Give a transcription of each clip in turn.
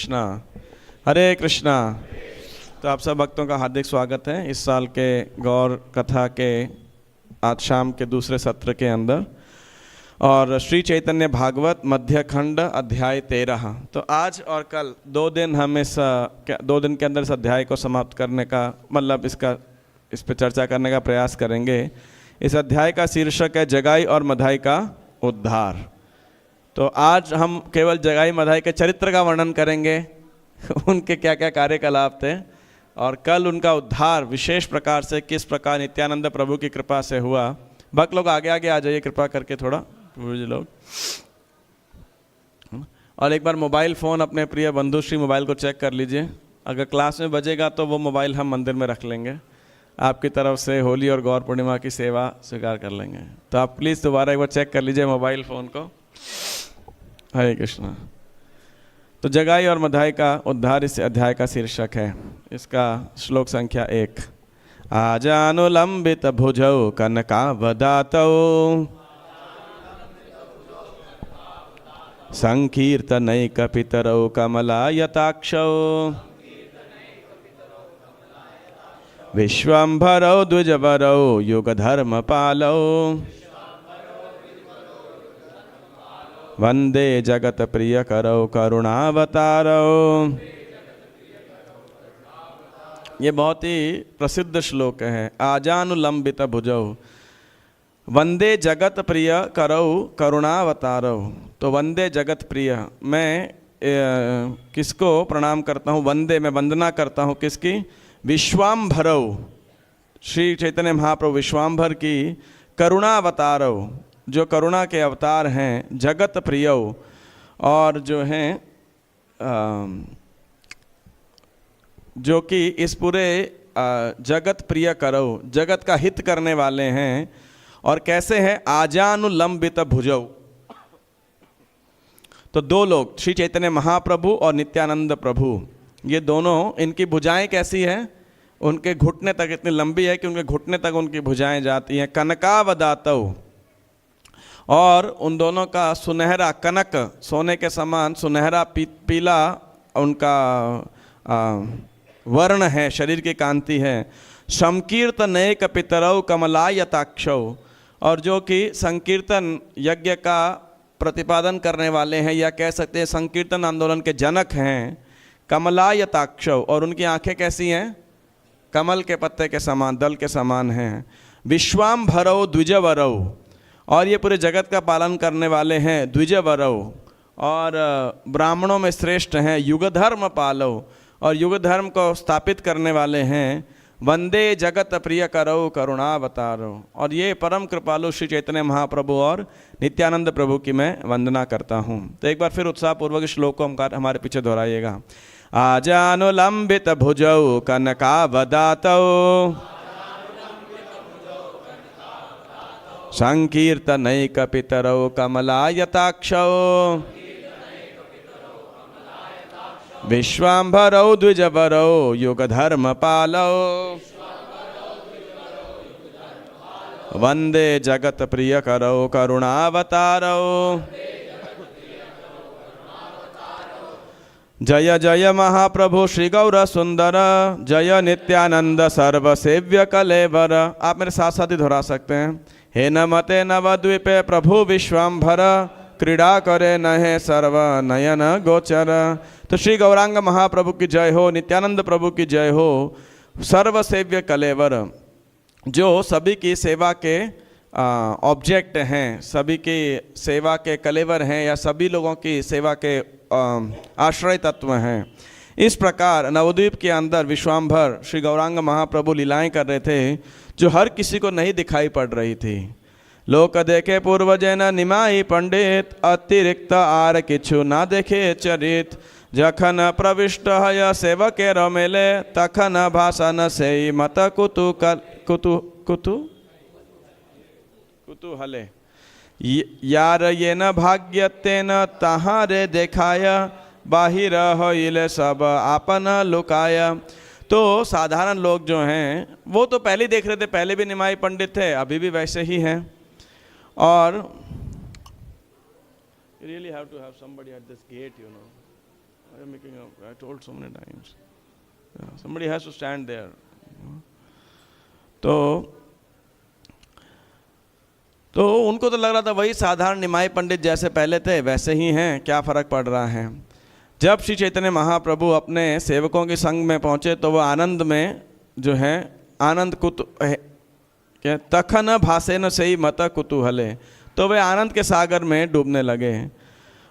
कृष्णा। हरे कृष्णा। तो आप सब भक्तों का हार्दिक स्वागत है इस साल के गौर कथा के आज शाम के दूसरे सत्र के अंदर। और श्री चैतन्य भागवत मध्य खंड अध्याय 13। तो आज और कल 2 दिन हम इस 2 दिन के अंदर इस अध्याय को समाप्त करने का मतलब इस पर चर्चा करने का प्रयास करेंगे। इस अध्याय का शीर्षक है जगाई और मधाई का उद्धार। तो आज हम केवल जगाई मधाई के चरित्र का वर्णन करेंगे उनके क्या क्या कार्यकलाप थे, और कल उनका उद्धार विशेष प्रकार से किस प्रकार नित्यानंद प्रभु की कृपा से हुआ। भक्त लोग आगे आगे आ जाइए कृपा करके थोड़ा, जी लोग। और एक बार मोबाइल फ़ोन अपने प्रिय बंधु श्री मोबाइल को चेक कर लीजिए। अगर क्लास में बजेगा तो वो मोबाइल हम मंदिर में रख लेंगे, आपकी तरफ से होली और गौर पूर्णिमा की सेवा स्वीकार कर लेंगे। तो आप प्लीज़ दोबारा एक बार चेक कर लीजिए मोबाइल फ़ोन को। हरे कृष्णा। तो जगाई और मधाई का उद्धार इस अध्याय का शीर्षक है। इसका श्लोक संख्या 1। आजानुलंबित भुजौ कनकावदातौ संकीर्तनैकपितरौ कमलायताक्षौ विश्वम्भरौ द्विजवरौ युगधर्मपालौ वंदे जगत प्रिय करौ करुणावतारौ। ये बहुत ही प्रसिद्ध श्लोक है। आजानुलंबित भुजौ वंदे जगत प्रिय करौ करुणावतारौ। तो वंदे जगत प्रिय, मैं किसको प्रणाम करता हूँ? वंदे, मैं वंदना करता हूँ किसकी? विश्वाम्भरौ, श्री चैतन्य महाप्रभु विश्वाम्भर की। करुणावतारौ, जो करुणा के अवतार हैं। जगत प्रियो, और जो हैं जो कि इस पूरे जगत प्रिय करो, जगत का हित करने वाले हैं। और कैसे हैं? आजानुलंबित भुजौ। तो 2 लोग, श्री चैतन्य महाप्रभु और नित्यानंद प्रभु, ये दोनों, इनकी भुजाएं कैसी हैं? उनके घुटने तक, इतनी लंबी है कि उनके घुटने तक उनकी भुजाएं जाती हैं। कनकावदातौ, और उन दोनों का सुनहरा, कनक सोने के समान सुनहरा पीला उनका वर्ण है, शरीर की कांति है। संकीर्तनैक पितरौ कमलायताक्षौ, और जो कि संकीर्तन यज्ञ का प्रतिपादन करने वाले हैं, या कह सकते हैं संकीर्तन आंदोलन के जनक हैं। कमलायताक्षौ, और उनकी आंखें कैसी हैं? कमल के पत्ते के समान, दल के समान हैं। विश्वाम्भरौ द्विजवरौ, और ये पूरे जगत का पालन करने वाले हैं। द्विजवरौ, और ब्राह्मणों में श्रेष्ठ हैं। युगधर्म पालौ, और युग धर्म को स्थापित करने वाले हैं। वंदे जगत प्रिय करौ करुणावतारौ, और ये परम कृपालु श्री चैतन्य महाप्रभु और नित्यानंद प्रभु की मैं वंदना करता हूँ। तो एक बार फिर उत्साहपूर्वक श्लोक को हमारे पीछे दोहराइएगा। आजानुलंबित भुजौ कनकावदातौ संकीर्तनैकपितरौ कमलायताक्षौ विश्वाम्भरौ द्विजवरौ युगधर्मपालौ वंदे जगत प्रिय करौ करुणावतारौ। जय जय महाप्रभु श्री गौर सुंदर, जय नित्यानंद सर्वसेव्य कलेवर। आप मेरे साथ साथ ही दोहरा सकते हैं। हे नमते नवद्वीपे प्रभु विश्वाम्भर, क्रीड़ा करे नहे सर्व नयन गोचर। तो श्री गौरांग महाप्रभु की जय हो, नित्यानंद प्रभु की जय हो। सर्वसेव्य कलेवर, जो सभी की सेवा के ऑब्जेक्ट हैं, सभी की सेवा के कलेवर हैं, या सभी लोगों की सेवा के आश्रय तत्व हैं। इस प्रकार नवद्वीप के अंदर विश्वाम्भर श्री गौरांग महाप्रभु लीलाएं कर रहे थे, जो हर किसी को नहीं दिखाई पड़ रही थी। लोक देखे पूर्वजन निमाई पंडित, अतिरिक्त आर किछु ना देखे चरित। जखन प्रविष्ट है सेवके रमेले, तखन भाषण से मत कुतूहले। यार ये न भाग्यते न तहारे देखाय, बाहिर होइले सब आपन लुकाय। तो साधारण लोग जो हैं वो तो पहले देख रहे थे, पहले भी निमाई पंडित थे, अभी भी वैसे ही हैं। और you really have to have somebody at this gate, you know. I told so many times. Somebody has to stand there. तो उनको तो लग रहा था वही साधारण निमाई पंडित जैसे पहले थे वैसे ही हैं, क्या फ़र्क पड़ रहा है। जब श्री चैतन्य महाप्रभु अपने सेवकों के संग में पहुँचे तो वो आनंद में जो है आनंद क्या तखन भाषे न सही मत कुतूहले, तो वे आनंद के सागर में डूबने लगे।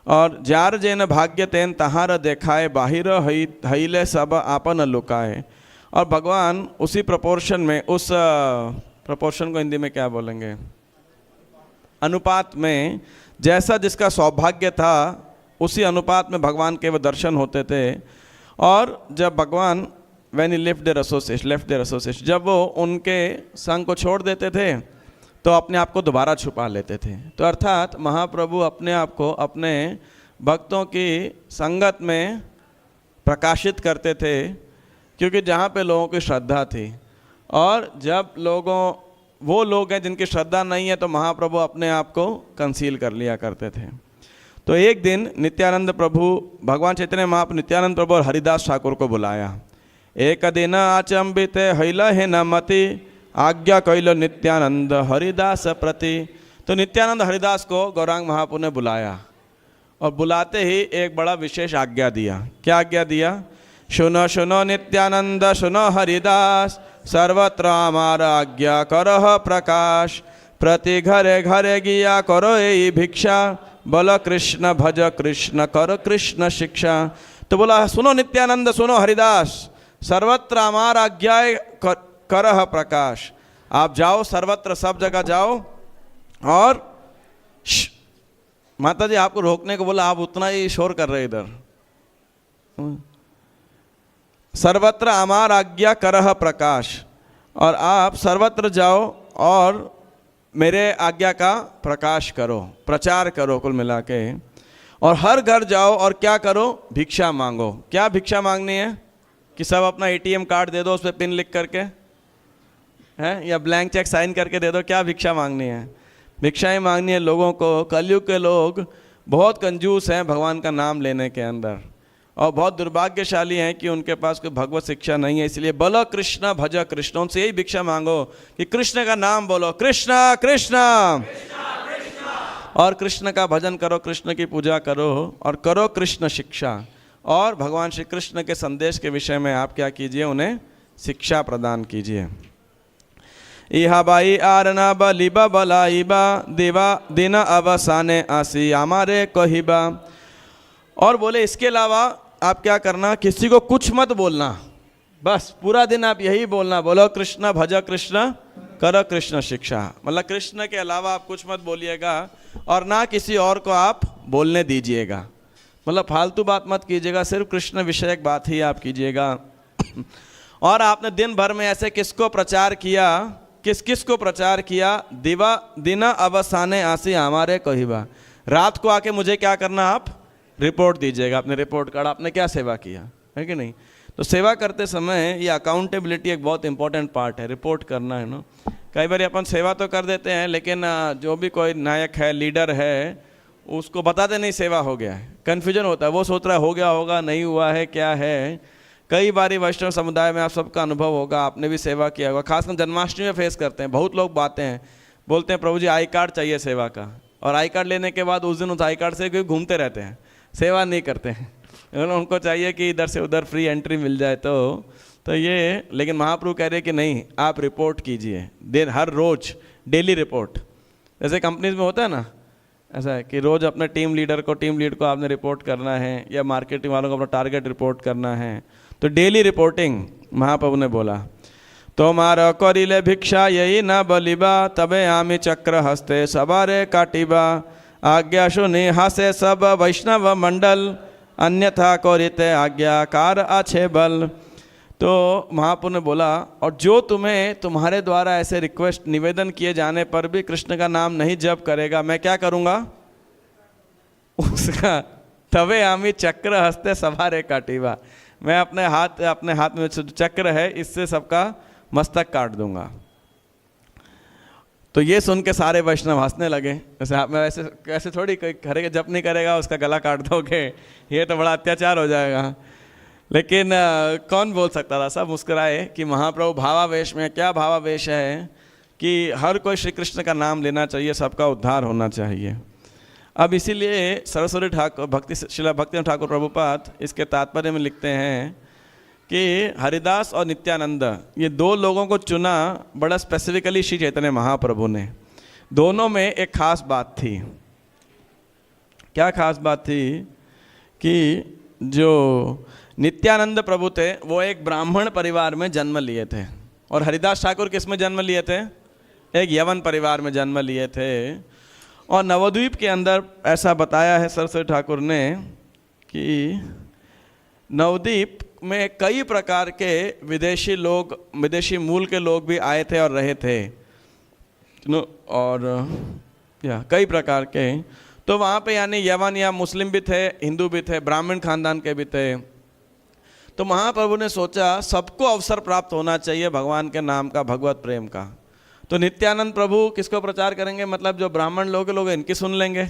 और जार जेन भाग्य तेन तहार देखाए बाहिर हईले सब आपन लुकाए। और भगवान उसी प्रोपोर्शन में, उस प्रोपोर्शन को हिंदी में क्या बोलेंगे, अनुपात में, जैसा जिसका सौभाग्य था उसी अनुपात में भगवान के वो दर्शन होते थे। और जब भगवान when he left their association, जब वो उनके संग को छोड़ देते थे तो अपने आप को दोबारा छुपा लेते थे। तो अर्थात महाप्रभु अपने आप को अपने भक्तों की संगत में प्रकाशित करते थे, क्योंकि जहाँ पे लोगों की श्रद्धा थी। और जब वो लोग हैं जिनकी श्रद्धा नहीं है तो महाप्रभु अपने आप को कंसील कर लिया करते थे। तो एक दिन नित्यानंद प्रभु, भगवान चैतन्य महाप्रभु नित्यानंद प्रभु और हरिदास ठाकुर को बुलाया। एक दिन आचंबित हैल है न मति, आज्ञा कैल नित्यानंद हरिदास प्रति। तो नित्यानंद हरिदास को गौरांग महाप्रभु ने बुलाया और बुलाते ही एक बड़ा विशेष आज्ञा दिया। क्या आज्ञा दिया? सुनो सुनो नित्यानंद सुनो हरिदास, सर्वत्र हमारा आज्ञा करह प्रकाश। प्रति घरे घरे गिया करो यही भिक्षा, बोलो कृष्ण भज कृष्ण कर कृष्ण शिक्षा। तो बोला सुनो नित्यानंद सुनो हरिदास, सर्वत्र हमारा आज्ञा करह प्रकाश। आप जाओ सर्वत्र, सब जगह जाओ। और माता जी आपको रोकने को बोला, आप उतना ही शोर कर रहे इधर। सर्वत्र अमार आज्ञा करह प्रकाश, और आप सर्वत्र जाओ और मेरे आज्ञा का प्रकाश करो, प्रचार करो कुल मिला के। और हर घर जाओ और क्या करो? भिक्षा मांगो। क्या भिक्षा मांगनी है? कि सब अपना ATM कार्ड दे दो, उस पर पिन लिख करके है, या ब्लैंक चेक साइन करके दे दो। क्या भिक्षा मांगनी है? भिक्षाएं मांगनी है लोगों को। कलयुग के लोग बहुत कंजूस हैं भगवान का नाम लेने के अंदर, और बहुत दुर्भाग्यशाली हैं कि उनके पास कोई भगवत शिक्षा नहीं है। इसलिए बोलो कृष्ण भज कृष्ण, उनसे यही भिक्षा मांगो कि कृष्ण का नाम बोलो, कृष्ण कृष्ण, और कृष्ण का भजन करो, कृष्ण की पूजा करो, और करो कृष्ण शिक्षा। और भगवान श्री कृष्ण के संदेश के विषय में आप क्या कीजिए? उन्हें शिक्षा प्रदान कीजिए। इहा बाई आरना बलिबा बलाइबा देवा देना अवसाने आसी हमारे कहिबा। और बोले इसके अलावा आप क्या करना? किसी को कुछ मत बोलना, बस पूरा दिन आप यही बोलना, बोलो कृष्ण भज कृष्ण करो कृष्ण शिक्षा। मतलब कृष्ण के अलावा आप कुछ मत बोलिएगा, और ना किसी और को आप बोलने दीजिएगा। मतलब फालतू बात मत कीजिएगा, सिर्फ कृष्ण विषयक बात ही आप कीजिएगा। और आपने दिन भर में ऐसे किसको प्रचार किया, किस किस को प्रचार किया? दिवा दिना अवसाने आसी हमारे कहिबा। रात को आके मुझे क्या करना? आप रिपोर्ट दीजिएगा, अपने रिपोर्ट कार्ड, आपने क्या सेवा किया है कि नहीं। तो सेवा करते समय ये अकाउंटेबिलिटी एक बहुत इंपॉर्टेंट पार्ट है, रिपोर्ट करना है ना। कई बार अपन सेवा तो कर देते हैं, लेकिन जो भी कोई नायक है, लीडर है, उसको बताते नहीं सेवा हो गया है, कन्फ्यूजन होता है। वो सोच रहा है हो गया होगा, नहीं हुआ है, क्या है। कई बार वैष्णव समुदाय में आप सबका अनुभव होगा, आपने भी सेवा किया होगा, खासकर जन्माष्टमी में फेस करते हैं। बहुत लोग बातें हैं, बोलते हैं प्रभु जी आई कार्ड चाहिए सेवा का, और आई कार्ड लेने के बाद उस दिन उस आई कार्ड से कोई घूमते रहते हैं, सेवा नहीं करते हैं। उनको चाहिए कि इधर से उधर फ्री एंट्री मिल जाए। तो ये, लेकिन महाप्रभु कह रहे कि नहीं, आप रिपोर्ट कीजिए दिन, हर रोज डेली रिपोर्ट। जैसे कंपनीज में होता है ना, ऐसा है कि रोज़ अपने टीम लीड को आपने रिपोर्ट करना है, या मार्केटिंग वालों को अपना टारगेट रिपोर्ट करना है। तो डेली रिपोर्टिंग महाप्रभु ने बोला। तो मार करिले भिक्षा यही न बलिबा, तबे आमी चक्र हस्ते सवारे काटिबा। आज्ञा सुनि हासे सब वैष्णव मंडल, अन्यथा करिते आज्ञाकार आछे बल। तो महाप्रभु ने बोला, और जो तुम्हारे द्वारा ऐसे रिक्वेस्ट निवेदन किए जाने पर भी कृष्ण का नाम नहीं जप करेगा, मैं क्या करूँगा? उसका तवे आमी चक्र हस्ते सवारे काटिबा, मैं अपने हाथ में चक्र है, इससे सबका मस्तक काट दूंगा। तो ये सुन के सारे वैष्णव हंसने लगे, जैसे आप में वैसे कैसे थोड़ी कोई घर के जप नहीं करेगा उसका गला काट दोगे, ये तो बड़ा अत्याचार हो जाएगा। लेकिन कौन बोल सकता था, सब मुस्कुराए कि महाप्रभु भावावेश में, क्या भावावेश है कि हर कोई श्री कृष्ण का नाम लेना चाहिए, सबका उद्धार होना चाहिए। अब इसीलिए सरस्वती ठाकुर शिला भक्ति ठाकुर प्रभुपाद इसके तात्पर्य में लिखते हैं कि हरिदास और नित्यानंद ये दो लोगों को चुना बड़ा स्पेसिफिकली श्री चैतन्य महाप्रभु ने। दोनों में एक खास बात थी। क्या खास बात थी कि जो नित्यानंद प्रभु थे वो एक ब्राह्मण परिवार में जन्म लिए थे, और हरिदास ठाकुर किस में जन्म लिए थे? एक यवन परिवार में जन्म लिए थे। और नवद्वीप के अंदर ऐसा बताया है सरस्वती ठाकुर ने कि नवद्वीप में कई प्रकार के विदेशी लोग, विदेशी मूल के लोग भी आए थे और रहे थे, और कई प्रकार के। तो वहाँ पे यानी यवन या मुस्लिम भी थे, हिंदू भी थे, ब्राह्मण खानदान के भी थे। तो महाप्रभु ने सोचा सबको अवसर प्राप्त होना चाहिए भगवान के नाम का, भगवत प्रेम का। तो नित्यानंद प्रभु किसको प्रचार करेंगे? मतलब जो ब्राह्मण लोग इनकी सुन लेंगे,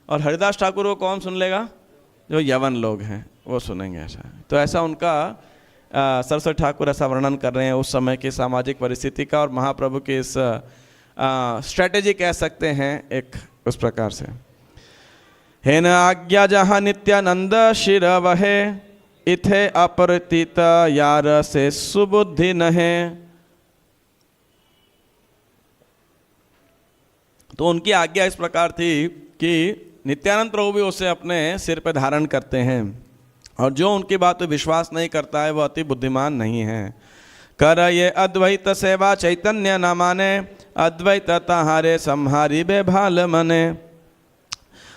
और हरिदास ठाकुर को कौन सुन लेगा? जो यवन लोग हैं वो सुनेंगे। ऐसा तो ऐसा उनका सरस्वती ठाकुर ऐसा वर्णन कर रहे हैं उस समय की सामाजिक परिस्थिति का, और महाप्रभु की इस स्ट्रेटेजी कह सकते हैं एक उस प्रकार से। हे न आज्ञा जहाँ नित्यानंद शिर वहे, इथे अपरित यार से सुबुद्धि नहे। तो उनकी आज्ञा इस प्रकार थी कि नित्यानंद प्रभु भी उसे अपने सिर पर धारण करते हैं, और जो उनकी बात पर विश्वास नहीं करता है वह अति बुद्धिमान नहीं है। कर ये अद्वैत सेवा चैतन्य न माने, अद्वैत तहारे संहारी बेभाल मने।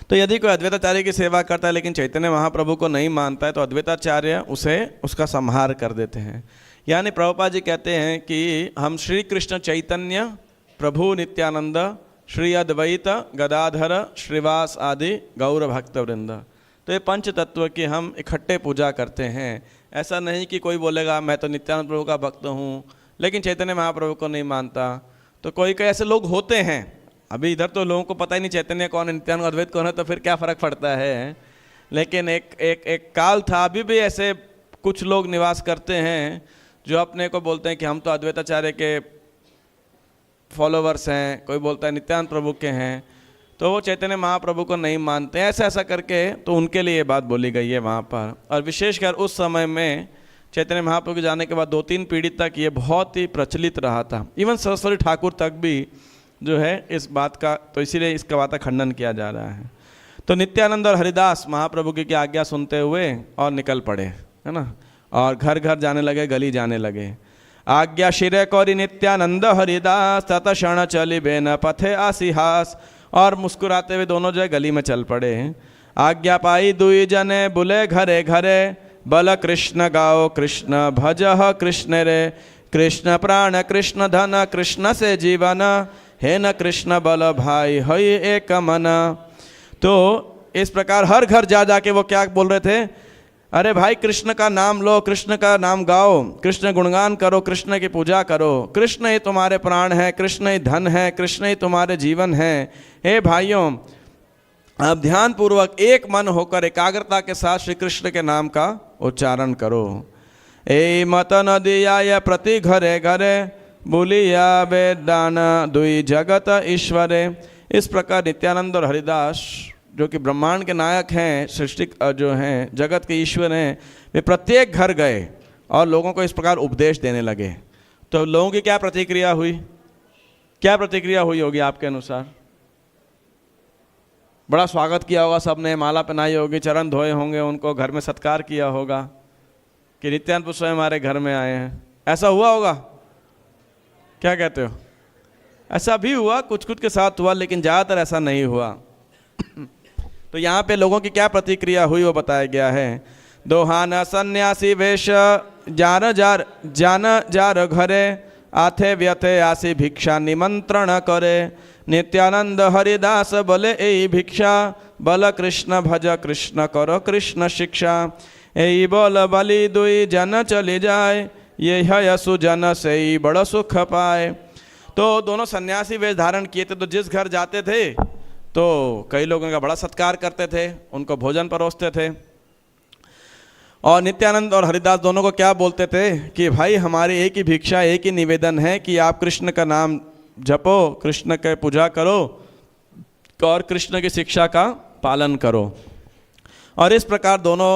तो यदि कोई अद्वैताचार्य की सेवा करता है लेकिन चैतन्य महाप्रभु को नहीं मानता है तो अद्वैताचार्य उसे उसका संहार कर देते हैं। यानी प्रभुपाद जी कहते हैं कि हम श्री कृष्ण चैतन्य प्रभु नित्यानंद श्री अद्वैत गदाधर श्रीवास आदि गौर भक्त वृंद, तो ये पंच तत्व की हम इकट्ठे पूजा करते हैं। ऐसा नहीं कि कोई बोलेगा मैं तो नित्यानंद प्रभु का भक्त हूँ लेकिन चैतन्य महाप्रभु को नहीं मानता। तो कोई ऐसे लोग होते हैं। अभी इधर तो लोगों को पता ही नहीं चैतन्य कौन है, नित्यानंद अद्वैत कौन है, तो फिर क्या फ़र्क पड़ता है। लेकिन एक काल था, अभी भी ऐसे कुछ लोग निवास करते हैं जो अपने को बोलते हैं कि हम तो अद्वैताचार्य के फॉलोवर्स हैं, कोई बोलता है नित्यानंद प्रभु के हैं, तो वो चैतन्य महाप्रभु को नहीं मानते। ऐसा करके तो उनके लिए ये बात बोली गई है वहाँ पर। और विशेषकर उस समय में चैतन्य महाप्रभु के जाने के बाद 2-3 पीढ़ी तक ये बहुत ही प्रचलित रहा था। इवन सरस्वती ठाकुर तक भी जो है इस बात का, तो इसीलिए इसका बात का खंडन किया जा रहा है। तो नित्यानंद और हरिदास महाप्रभु की आज्ञा सुनते हुए और निकल पड़े, है ना, और घर घर जाने लगे, गली जाने लगे। आज्ञा शिरे कौरी नित्यानंद हरिदास, तत क्षण चली बेन पथे आसिहास। और मुस्कुराते हुए दोनों जो है गली में चल पड़े। आज्ञा पाई दुई जने बुले घरे घरे, बल कृष्ण गाओ कृष्ण भजह कृष्ण रे, कृष्ण प्राण कृष्ण धन कृष्ण से जीवन, हे न कृष्ण बल भाई हई एक मन। तो इस प्रकार हर घर जा जाके वो क्या बोल रहे थे? अरे भाई कृष्ण का नाम लो, कृष्ण का नाम गाओ, कृष्ण गुणगान करो, कृष्ण की पूजा करो, कृष्ण ही तुम्हारे प्राण है, कृष्ण ही धन है, कृष्ण ही तुम्हारे जीवन है। हे भाइयों, आप ध्यान पूर्वक एक मन होकर एकाग्रता के साथ श्री कृष्ण के नाम का उच्चारण करो। ए मत न दिया प्रति घरे घरे, बोलिया वेदान दुई जगत ईश्वरे। इस प्रकार नित्यानंद और हरिदास जो कि ब्रह्मांड के नायक हैं, सृष्टि जो हैं, जगत के ईश्वर हैं, वे प्रत्येक घर गए और लोगों को इस प्रकार उपदेश देने लगे। तो लोगों की क्या प्रतिक्रिया हुई? क्या प्रतिक्रिया हुई होगी आपके अनुसार? बड़ा स्वागत किया होगा सबने, माला पहनाई होगी, चरण धोए होंगे, उनको घर में सत्कार किया होगा कि नित्यानंद स्वयं हमारे घर में आए हैं। ऐसा हुआ होगा? क्या कहते हो? ऐसा भी हुआ, कुछ कुछ के साथ हुआ, लेकिन ज़्यादातर ऐसा नहीं हुआ। तो यहाँ पे लोगों की क्या प्रतिक्रिया हुई वो बताया गया है। दोहान सन्यासी वेश जान जार घरे, आथे व्यथे आसी भिक्षा निमंत्रण करे, नित्यानंद हरिदास बोले ए भिक्षा, बल कृष्ण भज कृष्ण करो कृष्ण शिक्षा, ए बोल बलि दुई जन चली जाए, ये है सुजन से बड़ सुख पाए। तो दोनों सन्यासी वेश धारण किए थे, तो जिस घर जाते थे तो कई लोगों का बड़ा सत्कार करते थे, उनको भोजन परोसते थे। और नित्यानंद और हरिदास दोनों को क्या बोलते थे कि भाई हमारी एक ही भिक्षा, एक ही निवेदन है कि आप कृष्ण का नाम जपो, कृष्ण के पूजा करो और कृष्ण की शिक्षा का पालन करो। और इस प्रकार दोनों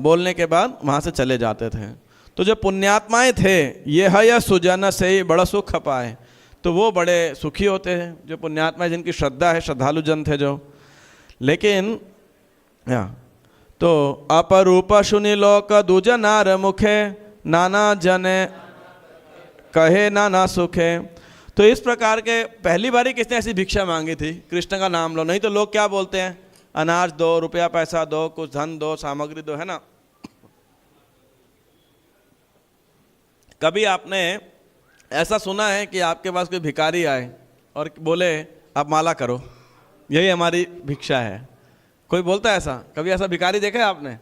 बोलने के बाद वहाँ से चले जाते थे। तो जो पुण्यात्माएं थे, ये है या सुजन से ही बड़ा सुख पाए, तो वो बड़े सुखी होते हैं, जो पुण्यात्मा जिनकी श्रद्धा है, श्रद्धालु जन थे जो। लेकिन तो अपरूप सुनि लोक दूज नार मुखे, नाना जने कहे नाना सुखे। तो इस प्रकार के पहली बारी किसने ऐसी भिक्षा मांगी थी, कृष्ण का नाम लो, नहीं तो लोग क्या बोलते हैं, अनाज दो, रुपया पैसा दो, कुछ धन दो, सामग्री दो, है ना। कभी आपने ऐसा सुना है कि आपके पास कोई भिखारी आए और बोले आप माला करो, यही हमारी भिक्षा है? कोई बोलता है ऐसा? कभी ऐसा भिखारी देखा है आपने?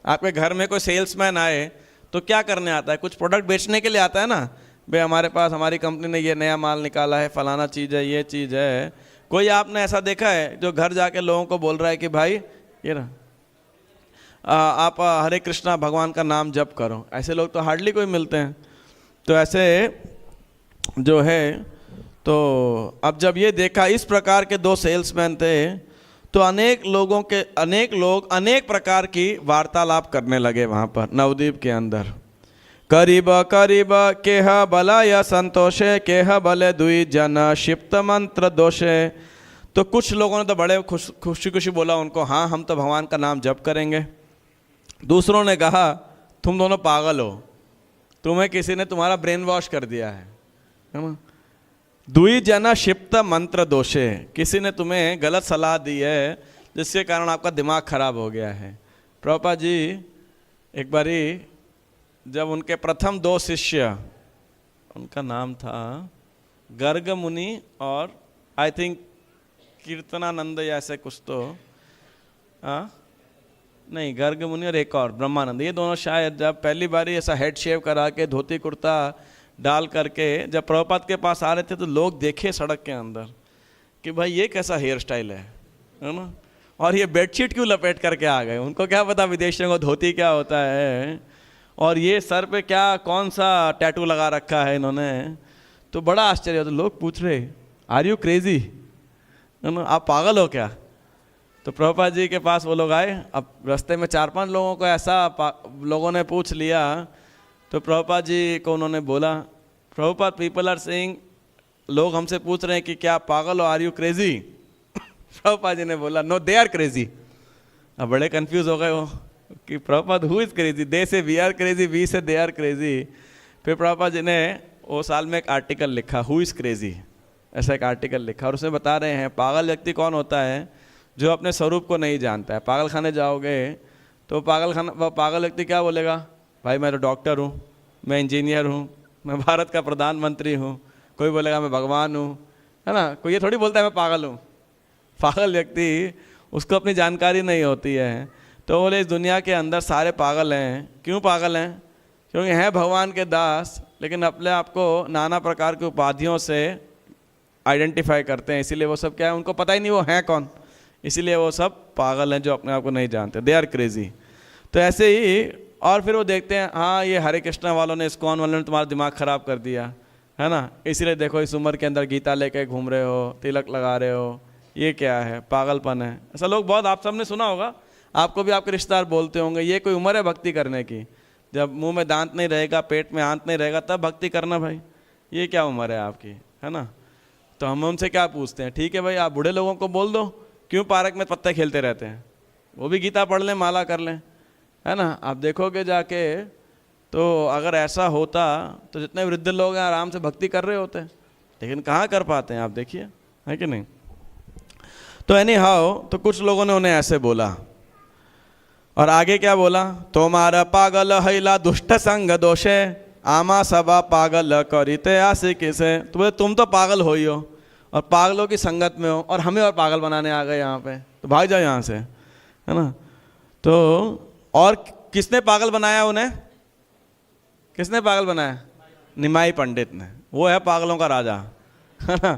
आपके घर में कोई सेल्समैन आए तो क्या करने आता है? कुछ प्रोडक्ट बेचने के लिए आता है ना, भाई हमारे पास, हमारी कंपनी ने ये नया माल निकाला है, फलाना चीज़ है, ये चीज़ है। कोई आपने ऐसा देखा है जो घर जाके लोगों को बोल रहा है कि भाई ये ना आप हरे कृष्णा भगवान का नाम जप करो? ऐसे लोग तो हार्डली कोई मिलते हैं। तो ऐसे जो है, तो अब जब ये देखा इस प्रकार के दो सेल्समैन थे, तो अनेक लोग अनेक प्रकार की वार्तालाप करने लगे वहाँ पर नवद्वीप के अंदर। करीब करीब केह बलय संतोषे, केह बले दुई जन क्षिप्त मंत्र दोषे। तो कुछ लोगों ने तो बड़े खुशी खुशी बोला उनको, हाँ हम तो भगवान का नाम जप करेंगे। दूसरों ने कहा तुम दोनों पागल हो, तुम्हें किसी ने तुम्हारा ब्रेन वॉश कर दिया है ना। दुई जना क्षिप्त मंत्र दोषे, किसी ने तुम्हें गलत सलाह दी है जिसके कारण आपका दिमाग खराब हो गया है। प्रभुपाद जी एक बारी जब उनके प्रथम दो शिष्य, उनका नाम था गर्ग मुनि और आई थिंक कीर्तनानंद या ऐसे कुछ, तो नहीं गर्ग मुनि और एक और ब्रह्मानंद, ये दोनों शायद जब पहली बारी ऐसा हेड शेव करा के धोती कुर्ता डाल करके जब प्रभुपाद के पास आ रहे थे, तो लोग देखे सड़क के अंदर कि भाई ये कैसा हेयर स्टाइल है ना, और ये बेडशीट क्यों लपेट करके आ गए। उनको क्या पता विदेशियों को धोती क्या होता है, और ये सर पे क्या कौन सा टैटू लगा रखा है इन्होंने। तो बड़ा आश्चर्य होता, लोग पूछ रहे आर यू क्रेजी, आप पागल हो क्या। तो प्रभुपाद जी के पास वो लोग आए। अब रास्ते में 4-5 लोगों को ऐसा लोगों ने पूछ लिया, तो प्रभुपाद जी को उन्होंने बोला, प्रभुपाद पीपल आर सेइंग, लोग हमसे पूछ रहे हैं कि क्या पागल हो, are you crazy. Prabhupada ji ने बोला नो दे आर क्रेजी। अब बड़े कंफ्यूज हो गए वो कि प्रभुपाद हु इज़ क्रेजी, दे से वी आर क्रेजी, वी से दे आर क्रेजी। फिर प्रभुपाद जी ने वो साल में एक आर्टिकल लिखा, हु इज़ क्रेजी, ऐसा एक आर्टिकल लिखा, और उसमें बता रहे हैं पागल व्यक्ति कौन होता है, जो अपने स्वरूप को नहीं जानता है। पागल खाने जाओगे तो पागल व्यक्ति क्या बोलेगा, भाई मैं तो डॉक्टर हूँ, मैं इंजीनियर हूँ, मैं भारत का प्रधानमंत्री हूँ। कोई बोलेगा मैं भगवान हूँ, है ना। कोई ये थोड़ी बोलता है मैं पागल हूँ। पागल व्यक्ति, उसको अपनी जानकारी नहीं होती है। तो बोले इस दुनिया के अंदर सारे पागल हैं। क्यों पागल हैं? क्योंकि हैं भगवान के दास, लेकिन अपने आप को नाना प्रकार की उपाधियों से आइडेंटिफाई करते हैं। इसीलिए वो सब क्या है, उनको पता ही नहीं वो हैं कौन, इसीलिए वो सब पागल हैं जो अपने आप को नहीं जानते, दे आर क्रेजी। तो ऐसे ही, और फिर वो देखते हैं हाँ ये हरे कृष्णा वालों ने, इस्कॉन वालों ने तुम्हारा दिमाग ख़राब कर दिया है ना, इसीलिए देखो इस उम्र के अंदर गीता लेके घूम रहे हो, तिलक लगा रहे हो, ये क्या है, पागलपन है। ऐसा लोग बहुत, आप सबने सुना होगा, आपको भी आपके रिश्तेदार बोलते होंगे ये कोई उम्र है भक्ति करने की, जब मुंह में दांत नहीं रहेगा, पेट में आंत नहीं रहेगा, तब भक्ति करना भाई, ये क्या उम्र है आपकी, है ना। तो हम उनसे क्या पूछते हैं, ठीक है भाई आप बूढ़े लोगों को बोल दो, क्यों पार्क में पत्ते खेलते रहते हैं, वो भी गीता पढ़ लें, माला कर लें, है ना। आप देखोगे जाके तो अगर ऐसा होता तो जितने वृद्ध लोग हैं आराम से भक्ति कर रहे होते, लेकिन कहाँ कर पाते हैं आप देखिए, है कि नहीं। तो एनी हाउ, तो कुछ लोगों ने उन्हें ऐसे बोला, और आगे क्या बोला, तुम्हारा पागल हैला दुष्ट संग दोषे, आमा सबा पागल करीते आशिकी से। तो बोले तुम तो पागल हो ही हो, और पागलों की संगत में हो, और हमें और पागल बनाने आ गए यहाँ पे, तो भाग जाओ यहाँ से, है ना। तो और किसने पागल बनाया उन्हें, किसने पागल बनाया, निमाई पंडित ने, वो है पागलों का राजा, है ना।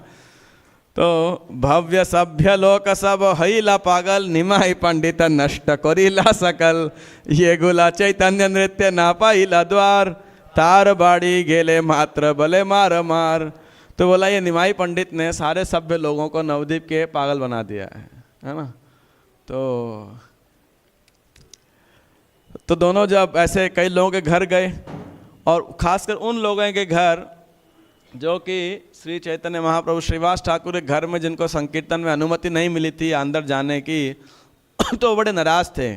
तो भव्य सभ्य लोक सब हईला पागल, निमाई पंडित नष्ट करीला सकल, ये गुला चैतन्य नृत्य ना पाईला द्वार, तार बाड़ी गेले मात्र भले मार मार। तो बोला ये निमाई पंडित ने सारे सभ्य लोगों को नवद्वीप के पागल बना दिया है ना। तो दोनों जब ऐसे कई लोगों के घर गए, और खासकर उन लोगों के घर जो कि श्री चैतन्य महाप्रभु श्रीवास ठाकुर के घर में, जिनको संकीर्तन में अनुमति नहीं मिली थी अंदर जाने की, तो बड़े नाराज थे।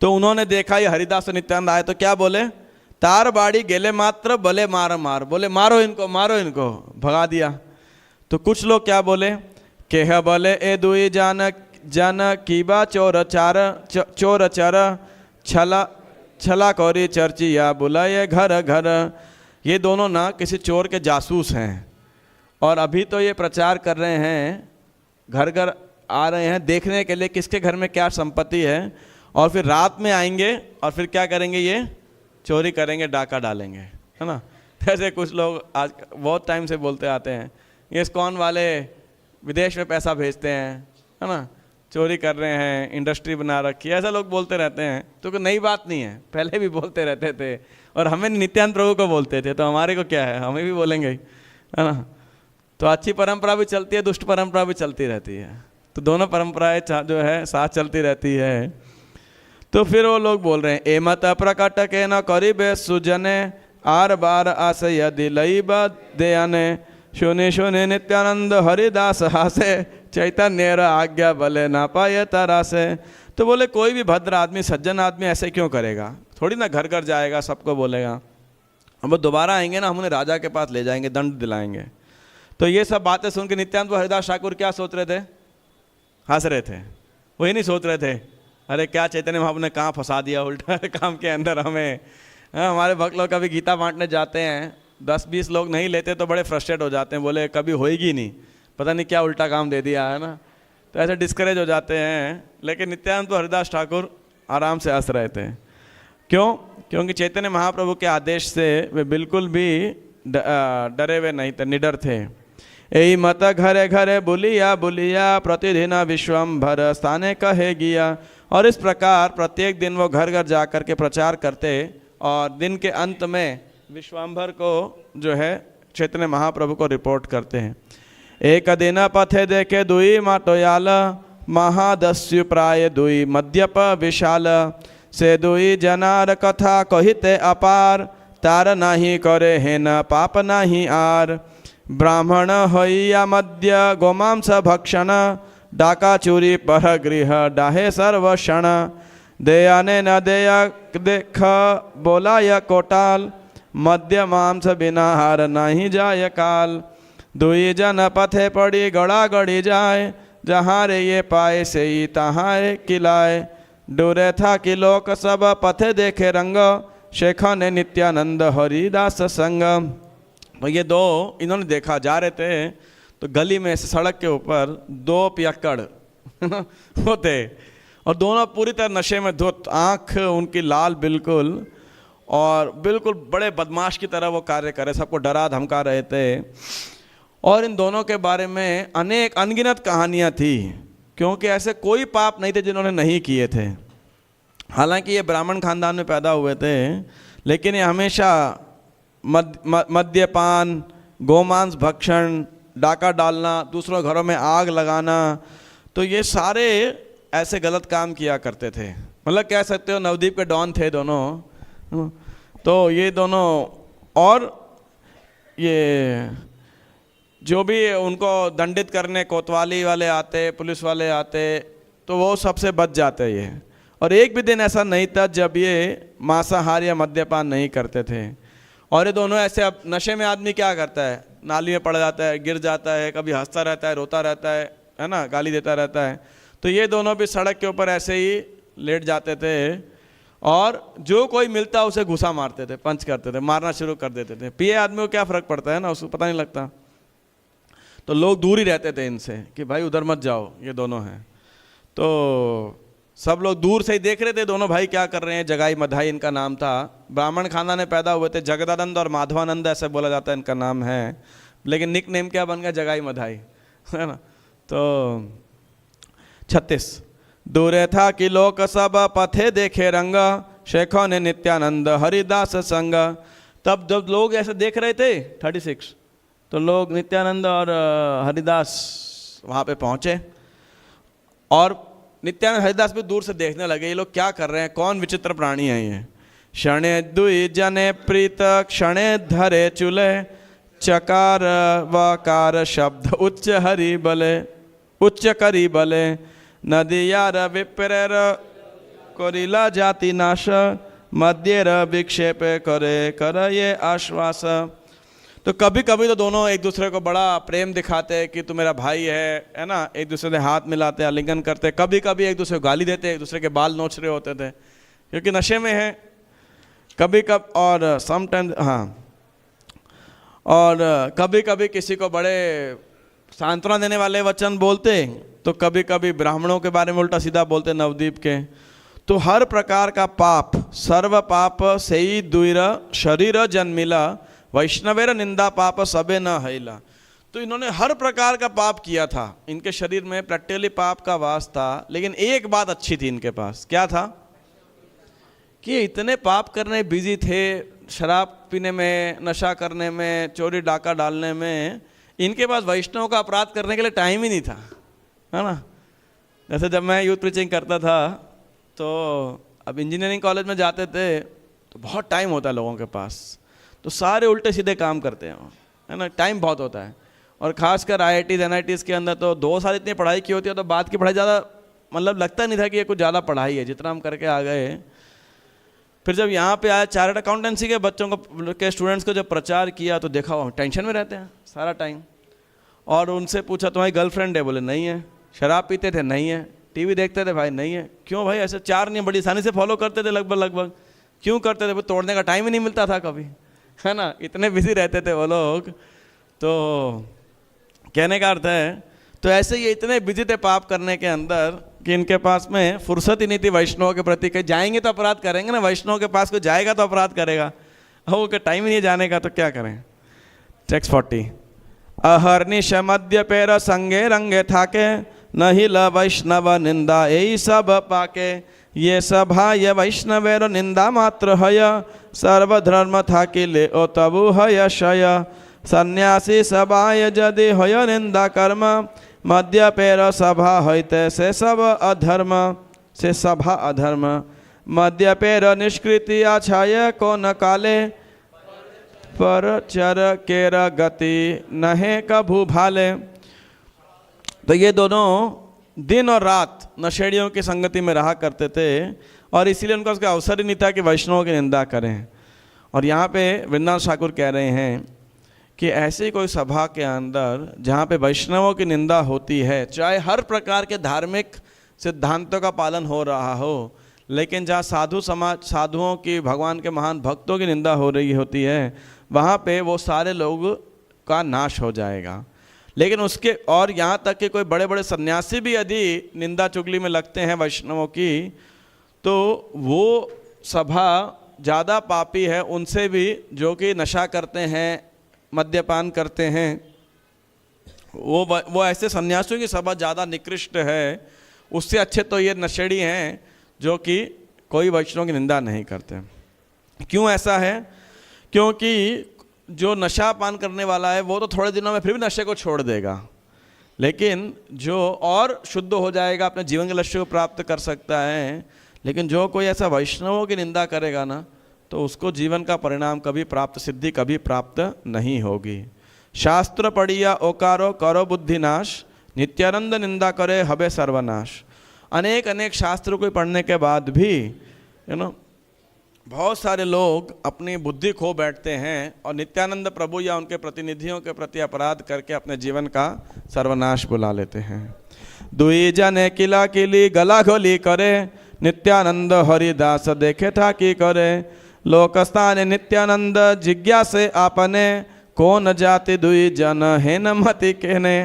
तो उन्होंने देखा ये हरिदास और नित्यानंद आए, तो क्या बोले, तार बाड़ी गेले मात्र भले मार मार, बोले मारो इनको मारो इनको, भगा दिया। तो कुछ लोग क्या बोले, केह बोले ए दुई जन कीबा चोर चर छला कौरी चर्चिया बुलाए घर घर। ये दोनों ना किसी चोर के जासूस हैं, और अभी तो ये प्रचार कर रहे हैं, घर घर आ रहे हैं देखने के लिए किसके घर में क्या संपत्ति है, और फिर रात में आएंगे और फिर क्या करेंगे, ये चोरी करेंगे, डाका डालेंगे, है ना। ऐसे कुछ लोग आज बहुत टाइम से बोलते आते हैं, ये इस्कॉन वाले विदेश में पैसा भेजते हैं, है ना, चोरी कर रहे हैं, इंडस्ट्री बना रखी है, ऐसा लोग बोलते रहते हैं। तो कोई नई बात नहीं है, पहले भी बोलते रहते थे, और हमें नित्यानंद प्रभु को बोलते थे, तो हमारे को क्या है, हमें भी बोलेंगे, है ना। तो अच्छी परंपरा भी चलती है, दुष्ट परंपरा भी चलती रहती है, तो दोनों परंपराएं जो है साथ चलती रहती है। तो फिर वो लोग बोल रहे हैं, ए मत प्रकट के न करीबे सुजने, आर बार आस यदि लई दयाने, सुने सुने नित्यानंद हरिदास हासे, चैतन्य आज्ञा भले ना पाए तरासे। तो बोले कोई भी भद्र आदमी, सज्जन आदमी ऐसे क्यों करेगा, थोड़ी ना घर घर जाएगा, सबको बोलेगा, हम दोबारा आएंगे ना, हम उन्हें राजा के पास ले जाएंगे, दंड दिलाएंगे। तो ये सब बातें सुन के नित्यानंद हरिदास ठाकुर क्या सोच रहे थे, हंस रहे थे। वही नहीं सोच रहे थे अरे क्या चैतन्य महाप्रभु ने कहाँ फंसा दिया उल्टा काम के अंदर हमें। हमारे भक्त लोग कभी गीता बांटने जाते हैं, 10-20 लोग नहीं लेते तो बड़े फ्रस्ट्रेट हो जाते हैं, बोले कभी होएगी नहीं, पता नहीं क्या उल्टा काम दे दिया है ना, तो ऐसे डिस्करेज हो जाते हैं। लेकिन नित्यानंद तो हरिदास ठाकुर आराम से हंस रहे थे। क्यों? क्योंकि चैतन्य महाप्रभु के आदेश से वे बिल्कुल भी डरे हुए नहीं थे, निडर थे। यही मत घरे घरे बुलिया बुलिया, प्रतिदिन विश्वम्भर स्थाने कहे गिया। और इस प्रकार प्रत्येक दिन वो घर घर जा कर के प्रचार करते, और दिन के अंत में विश्वम्भर को जो है चैतन्य महाप्रभु को रिपोर्ट करते हैं। एक दिन पथे देखे दुई माटोयाल, महादस्यु प्राय दुई मद्यप विशाल, से दुई जनार कथा कहिते अपार, तार नाही करे हेन पाप नाही आर। ब्राह्मण हईया मद्य गोमांस भक्षण, डाका चूरी पर गृह डाहे सर्वक्षण। दयाने न दया देख बोलाय कोटाल, मद्य मांस बिना हार नहीं जाय काल। दुई जन पथे पड़ी गड़ा गड़ी जाए, जहाँ रे ये पाए से ही तहाँ किलाए। डूरे था कि लोक सब पथे देखे रंग, शेखा ने नित्यानंद हरिदास संग। तो ये दो इन्होंने देखा, जा रहे थे तो गली में सड़क के ऊपर 2 पियक्कड़ होते, और दोनों पूरी तरह नशे में धुत, आँख उनकी लाल बिल्कुल, और बिल्कुल बड़े बदमाश की तरह वो कार्य करे, सबको डरा धमका रहे थे। और इन दोनों के बारे में अनेक अनगिनत कहानियाँ थी, क्योंकि ऐसे कोई पाप नहीं थे जिन्होंने नहीं किए थे। हालांकि ये ब्राह्मण खानदान में पैदा हुए थे, लेकिन ये हमेशा मद्यपान, गोमांस भक्षण, डाका डालना, दूसरों घरों में आग लगाना, तो ये सारे ऐसे गलत काम किया करते थे। मतलब कह सकते हो नवद्वीप के डॉन थे दोनों। तो ये दोनों, और ये जो भी उनको दंडित करने कोतवाली वाले आते, पुलिस वाले आते, तो वो सबसे बच जाते ये। और एक भी दिन ऐसा नहीं था जब ये मांसाहार या मद्यपान नहीं करते थे। और ये दोनों ऐसे, अब नशे में आदमी क्या करता है, नाली में पड़ जाता है, गिर जाता है, कभी हंसता रहता है, रोता रहता है ना, गाली देता रहता है। तो ये दोनों भी सड़क के ऊपर ऐसे ही लेट जाते थे, और जो कोई मिलता उसे घुसा मारते थे, पंच करते थे, मारना शुरू कर देते थे। पिए आदमी को क्या फ़र्क पड़ता है ना, उसको पता नहीं लगता। तो लोग दूर ही रहते थे इनसे कि भाई उधर मत जाओ, ये दोनों हैं। तो सब लोग दूर से ही देख रहे थे दोनों भाई क्या कर रहे हैं। जगाई मधाई इनका नाम था, ब्राह्मण खानदान में पैदा हुए थे। जगदानंद और माधवानंद ऐसे बोला जाता है इनका नाम है, लेकिन निक नेम क्या बन गया, जगाई मधाई, है ना। तो 36 दूरे था कि लोक सब पथे देखे रंग, शेखों ने नित्यानंद हरिदास संग। तब जब लोग ऐसे देख रहे थे 36, तो लोग नित्यानंद और हरिदास वहाँ पे पहुँचे, और नित्यानंद हरिदास भी दूर से देखने लगे ये लोग क्या कर रहे हैं, कौन विचित्र प्राणी है ये। क्षणे दुई जने प्रीत क्षणे धरे चूल्हे, चकार वकार शब्द उच्च हरि बले, उच्च करी बले, नदियार विप्रेर करिला जाति नाश, मध्येर विक्षेप करे कर ये आश्वास। तो कभी कभी तो दोनों एक दूसरे को बड़ा प्रेम दिखाते हैं कि तू मेरा भाई है ना, एक दूसरे से हाथ मिलाते, आलिंगन करते। कभी कभी एक दूसरे को गाली देते, एक दूसरे के बाल नोच रहे होते थे क्योंकि नशे में है। कभी और समटाइम और कभी कभी किसी को बड़े सांत्वना देने वाले वचन बोलते, तो कभी कभी ब्राह्मणों के बारे में उल्टा सीधा बोलते, नवदीप के। तो हर प्रकार का पाप, सर्व पाप सेई दुईर शरीर जन्मिला, वैष्णवेर निंदा पाप सबे न हैला। तो इन्होंने हर प्रकार का पाप किया था, इनके शरीर में प्रैक्टिकली पाप का वास था। लेकिन एक बात अच्छी थी इनके पास, क्या था कि इतने पाप करने बिजी थे, शराब पीने में, नशा करने में, चोरी डाका डालने में, इनके पास वैष्णव का अपराध करने के लिए टाइम ही नहीं था, है ना। जैसे जब मैं यूथ प्रीचिंग करता था, तो अब इंजीनियरिंग कॉलेज में जाते थे तो बहुत टाइम होता है लोगों के पास, तो सारे उल्टे सीधे काम करते हैं, है ना, टाइम बहुत होता है। और ख़ासकर IITs NITs के अंदर तो 2 साल इतनी पढ़ाई की होती है, तो बाद की पढ़ाई ज़्यादा मतलब लगता नहीं था कि ये कुछ ज़्यादा पढ़ाई है, जितना हम करके आ गए। फिर जब यहाँ पे आया, चार्टर्ड अकाउंटेंसी के बच्चों को, के स्टूडेंट्स को जब प्रचार किया, तो देखा वो टेंशन में रहते हैं सारा टाइम। और उनसे पूछा तुम्हारी गर्लफ्रेंड है, बोले नहीं है। शराब पीते थे, नहीं है। टीवी देखते थे, भाई नहीं है। क्यों भाई, ऐसे 4 नियम बड़ी आसानी से फॉलो करते थे लगभग। क्यों करते थे, तोड़ने का टाइम ही नहीं मिलता था कभी, है ना, इतने बिजी रहते थे वो लोग। तो कहने का अर्थ है, तो ऐसे ही इतने बिजी थे पाप करने के अंदर कि इनके पास में फुर्सत ही नहीं थी वैष्णव के प्रति। कहीं जाएंगे तो अपराध करेंगे ना, वैष्णव के पास कोई जाएगा तो अपराध करेगा, वो के टाइम ही नहीं जाने का, तो क्या करें। टेक्स्ट 40 अहर्निश मध्य पैर संगे रंगे थाके, नहीं ल वैष्णव निंदा यही सब पाके, ये सभा ये वैष्णवेर निंदा मात्र हय, सर्वधर्म था कि ले ओ तबु हय शय, सन्यासी सभाय यदि हय निंदा कर्म, मध्य पैर सभा हईते से सब अधर्म, से सभा अधर्म, मध्य पैर निष्कृति आछाय को न काले, पर चर केर गति नहे कभू भाले। तो ये दोनों दिन और रात नशेड़ियों की संगति में रहा करते थे, और इसीलिए उनका उसका अवसर ही नहीं था कि वैष्णवों की निंदा करें। और यहाँ पे वृंदावन ठाकुर कह रहे हैं कि ऐसी कोई सभा के अंदर जहाँ पे वैष्णवों की निंदा होती है, चाहे हर प्रकार के धार्मिक सिद्धांतों का पालन हो रहा हो, लेकिन जहाँ साधु समाज, साधुओं की, भगवान के महान भक्तों की निंदा हो रही होती है, वहाँ पे वो सारे लोग का नाश हो जाएगा। लेकिन उसके, और यहाँ तक कि कोई बड़े बड़े सन्यासी भी यदि निंदा चुगली में लगते हैं वैष्णवों की, तो वो सभा ज़्यादा पापी है उनसे भी जो कि नशा करते हैं, मद्यपान करते हैं। वो ऐसे सन्यासियों की सभा ज़्यादा निकृष्ट है, उससे अच्छे तो ये नशेड़ी हैं जो कि कोई वैष्णव की निंदा नहीं करते। क्यों ऐसा है? क्योंकि जो नशा पान करने वाला है वो तो थोड़े दिनों में फिर भी नशे को छोड़ देगा, लेकिन जो और शुद्ध हो जाएगा, अपने जीवन के लक्ष्य को प्राप्त कर सकता है। लेकिन जो कोई ऐसा वैष्णवों की निंदा करेगा ना, तो उसको जीवन का परिणाम कभी प्राप्त, सिद्धि कभी प्राप्त नहीं होगी। शास्त्र पढ़िया ओकारो करो बुद्धिनाश, नित्यानंद निंदा करे हबे सर्वनाश। अनेक अनेक शास्त्र को पढ़ने के बाद भी बहुत सारे लोग अपनी बुद्धि खो बैठते हैं और नित्यानंद प्रभु या उनके प्रतिनिधियों के प्रति अपराध करके अपने जीवन का सर्वनाश बुला लेते हैं। दुई जने किला किली गला गोली करे, नित्यानंद हरिदास देखे था कि करे। लोकस्थान नित्यानंद जिज्ञासे आपने, कौन जाति दुई जन है न मति कहने।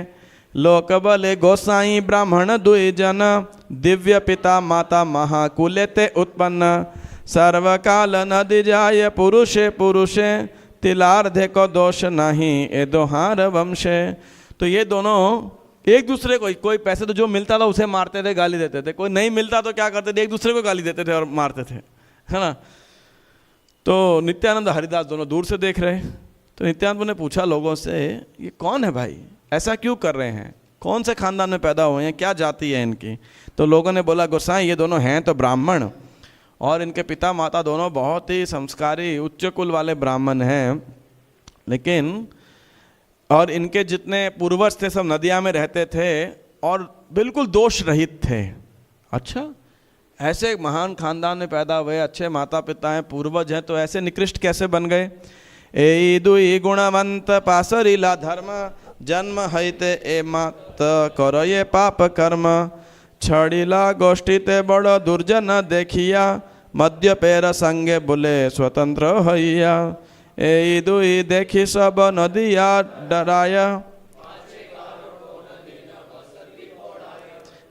लोक बले गोसाई ब्राह्मण दुई जन, दिव्य पिता माता महाकुले ते उत्पन्न, सर्वकाल नदी जाय पुरुषे पुरुषे, तिलार्धे को दोष नहीं ए दोहार वंशे। तो ये दोनों एक दूसरे को, कोई पैसे तो जो मिलता था उसे मारते थे, गाली देते थे, कोई नहीं मिलता तो क्या करते थे, एक दूसरे को गाली देते थे और मारते थे, है ना। तो नित्यानंद हरिदास दोनों दूर से देख रहे। तो नित्यानंद ने पूछा लोगों से, ये कौन है भाई, ऐसा क्यों कर रहे हैं, कौन से खानदान में पैदा हुए हैं, क्या जाति है इनकी। तो लोगों ने बोला, गोसाई ये दोनों हैं तो ब्राह्मण, और इनके पिता माता दोनों बहुत ही संस्कारी उच्च कुल वाले ब्राह्मण हैं, लेकिन और इनके जितने पूर्वज थे सब नदिया में रहते थे और बिल्कुल दोष रहित थे। अच्छा, ऐसे एक महान खानदान में पैदा हुए, अच्छे माता पिता हैं, पूर्वज हैं, तो ऐसे निकृष्ट कैसे बन गए। ए दुई गुणवंत पासरीला धर्म, जन्म हईते ए मत करो ये पाप कर्म, छड़ीला गोष्ठीते बड़ो दुर्जन देखिया, मध्य पैर संगे बोले स्वतंत्र हइया, ए दुई देखी सब नदिया डराया,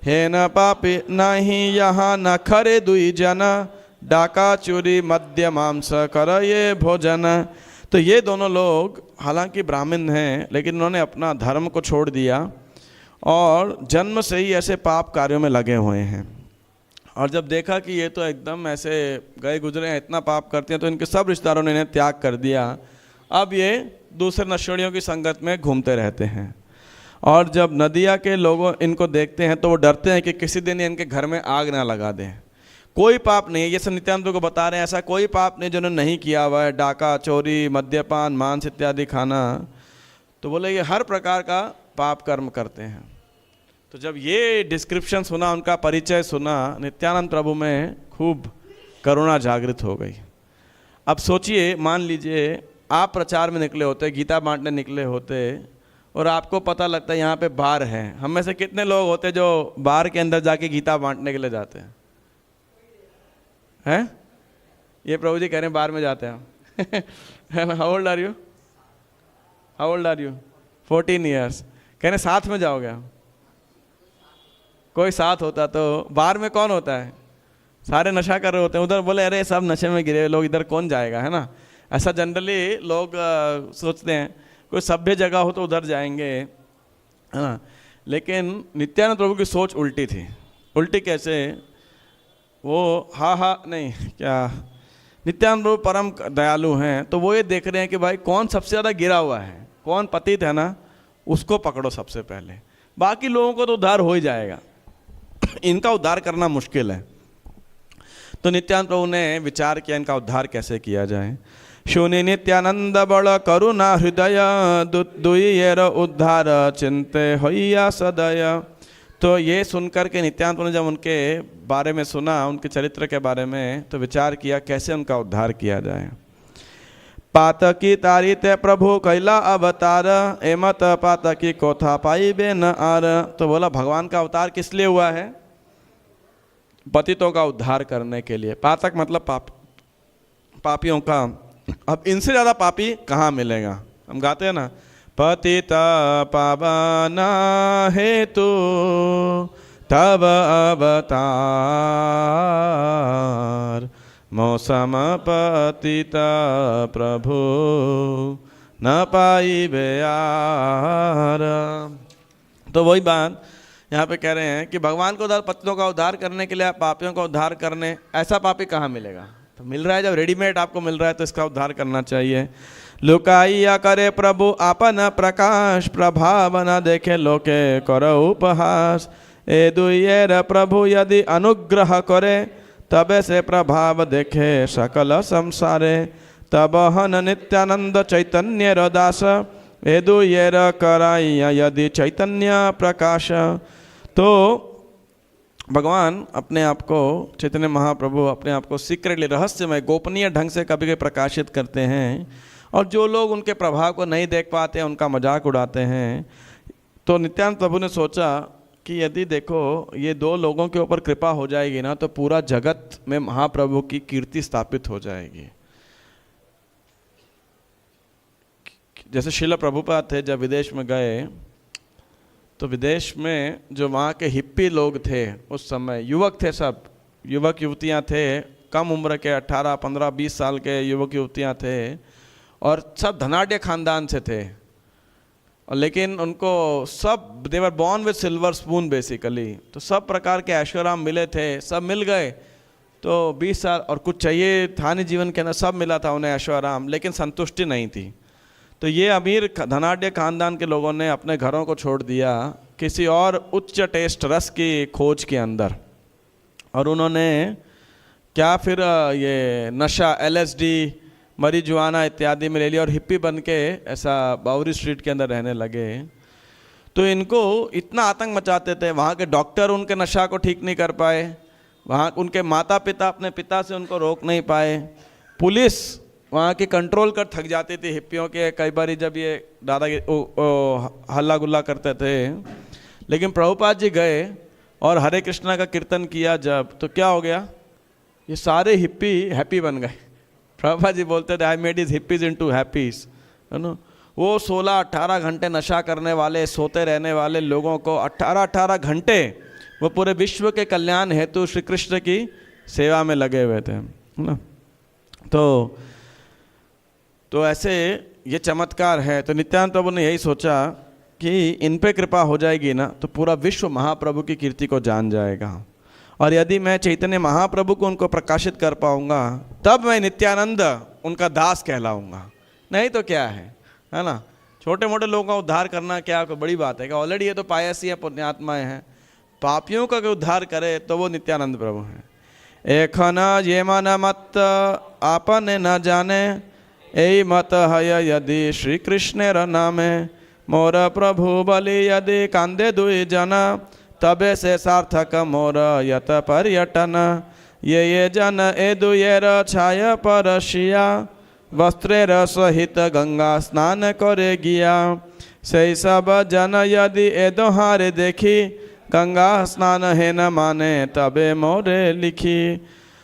हे न पापी नहीं यहाँ न खरे दुई जन, डाका चोरी मद्य मांस कर ये भोजन। तो ये दोनों लोग हालांकि ब्राह्मण हैं, लेकिन उन्होंने अपना धर्म को छोड़ दिया और जन्म से ही ऐसे पाप कार्यों में लगे हुए हैं। और जब देखा कि ये तो एकदम ऐसे गए गुजरे हैं, इतना पाप करते हैं, तो इनके सब रिश्तेदारों ने इन्हें त्याग कर दिया। अब ये दूसरे नशेड़ियों की संगत में घूमते रहते हैं। और जब नदिया के लोग इनको देखते हैं तो वो डरते हैं कि किसी दिन इनके घर में आग ना लगा दें। कोई पाप नहीं है, ये सब नित्यानंद को बता रहे हैं, ऐसा कोई पाप नहीं जो उन्होंने नहीं किया हुआ है, डाका चोरी मद्यपान मांस इत्यादि खाना। तो बोले ये हर प्रकार का पाप कर्म करते हैं। तो जब ये डिस्क्रिप्शन सुना, उनका परिचय सुना, नित्यानंद प्रभु में खूब करुणा जागृत हो गई। अब सोचिए, मान लीजिए आप प्रचार में निकले होते, गीता बांटने निकले होते, और आपको पता लगता है यहाँ पे बार है। हम में से कितने लोग होते जो बार के अंदर जाके गीता बांटने के लिए जाते हैं? हैं? ये प्रभु जी कह रहे हैं बार में जाते हैं है ना। How old are you? How old are you? 14 years. कह रहे साथ में जाओगे? कोई साथ होता तो। बार में कौन होता है? सारे नशा कर रहे होते हैं। उधर बोले अरे सब नशे में गिरे लोग, इधर कौन जाएगा, है ना। ऐसा जनरली लोग सोचते हैं। कोई सभ्य जगह हो तो उधर जाएंगे, है ना। लेकिन नित्यानंद प्रभु की सोच उल्टी थी। उल्टी कैसे? वो नहीं क्या, नित्यानंद प्रभु परम दयालु हैं, तो वो ये देख रहे हैं कि भाई कौन सबसे ज़्यादा गिरा हुआ है, कौन पतित है ना, उसको पकड़ो सबसे पहले, बाकी लोगों को तो उद्धार हो ही जाएगा इनका उद्धार करना मुश्किल है। तो नित्यानंद प्रभु ने विचार किया इनका उद्धार कैसे किया जाए। शुनि नित्यानंद बड़ करुणा हृदय, दुईयर उद्धार चिंते होइया सदय। तो ये सुनकर के नित्यानंद प्रभु ने जब उनके बारे में सुना, उनके चरित्र के बारे में, तो विचार किया कैसे उनका उद्धार किया जाए। पातकी तारिते प्रभु कैला अवतार, एमत पातकी कोथा पाई बे न आर। तो बोला भगवान का अवतार किस लिए हुआ है? पतितों का उद्धार करने के लिए। पातक मतलब पापियों का। अब इनसे ज़्यादा पापी कहाँ मिलेगा? हम गाते हैं ना, पतिता पावन हेतु तब अवतार, मौसम पतिता प्रभु न पाई बेयार। तो वही बात यहाँ पे कह रहे हैं कि भगवान को उद्धार, पतितों का उद्धार करने के लिए, पापियों का उद्धार करने, ऐसा पापी कहाँ मिलेगा? तो मिल रहा है, जब रेडीमेड आपको मिल रहा है तो इसका उद्धार करना चाहिए। लुकाइया करे प्रभु आपन प्रकाश, प्रभाव न देखे लोके करो उपहास। ए दुइयर प्रभु यदि अनुग्रह करे, तबे से प्रभाव देखे सकल संसारे। तब हन नित्यानंद चैतन्य रदास, ए दुइयर कराइया यदि चैतन्य प्रकाश। तो भगवान अपने आप को, चैतन्य महाप्रभु अपने आप को सीक्रेटली, रहस्यमय, गोपनीय ढंग से कभी कभी प्रकाशित करते हैं, और जो लोग उनके प्रभाव को नहीं देख पाते हैं उनका मजाक उड़ाते हैं। तो नित्यानंद प्रभु ने सोचा कि यदि देखो ये दो लोगों के ऊपर कृपा हो जाएगी ना, तो पूरा जगत में महाप्रभु की कीर्ति स्थापित हो जाएगी। जैसे श्रील प्रभुपाद थे, जब विदेश में गए तो विदेश में जो वहाँ के हिप्पी लोग थे उस समय, युवक थे, सब युवक युवतियाँ थे, कम उम्र के 18, 15, 20 साल के युवक युवतियाँ थे और सब धनाढ़ खानदान से थे। और लेकिन उनको सब they were born with silver spoon basically, तो सब प्रकार के ऐशोआराम मिले थे, सब मिल गए। तो 20 साल और कुछ चाहिए था नहीं जीवन के अंदर, सब मिला था उन्हें ऐशोआराम, लेकिन संतुष्टि नहीं थी। तो ये अमीर धनाढ़ खानदान के लोगों ने अपने घरों को छोड़ दिया किसी और उच्च टेस्ट रस की खोज के अंदर, और उन्होंने क्या फिर ये नशा, LSD, मरीजुआना इत्यादि में ले लिया और हिप्पी बन के ऐसा बावरी स्ट्रीट के अंदर रहने लगे। तो इनको इतना आतंक मचाते थे, वहाँ के डॉक्टर उनके नशा को ठीक नहीं कर पाए, वहाँ उनके माता पिता अपने पिता से उनको रोक नहीं पाए, पुलिस वहाँ की कंट्रोल कर थक जाती थी हिप्पियों के कई बार जब ये दादागिरी हल्ला गुल्ला करते थे। लेकिन प्रभुपाद जी गए और हरे कृष्णा का कीर्तन किया जब, तो क्या हो गया, ये सारे हिप्पी हैप्पी बन गए। प्रभुपाद जी बोलते थे I made is hippies into happies, है ना। वो 16-18 घंटे नशा करने वाले, सोते रहने वाले लोगों को 18-18 घंटे वो पूरे विश्व के कल्याण हेतु श्री कृष्ण की सेवा में लगे हुए थे, है ना। तो ऐसे ये चमत्कार है। तो नित्यानंद प्रभु ने यही सोचा कि इन पे कृपा हो जाएगी ना तो पूरा विश्व महाप्रभु की कीर्ति को जान जाएगा, और यदि मैं चैतन्य महाप्रभु को उनको प्रकाशित कर पाऊंगा तब मैं नित्यानंद उनका दास कहलाऊंगा, नहीं तो क्या है ना। छोटे मोटे लोगों का उद्धार करना क्या कोई बड़ी बात है? क्या ऑलरेडी ये तो पायसी है, पुण्यात्माएँ हैं। पापियों का उद्धार करे तो वो नित्यानंद प्रभु हैं। एखन ये मन मत आपने न जाने, ए मत है यदि श्री कृष्ण नामे, मोर प्रभु बलि यदि कांदे दुई जना, तबे से सार्थक मोर यत पर्यटन। ये जन ए दुयर छाय परशिया, वस्त्रेर सहित गंगा स्नान करे गिया। से सब जन यदि ए दोहारे देखी, गंगा स्नान है न माने तबे मोरे लिखी।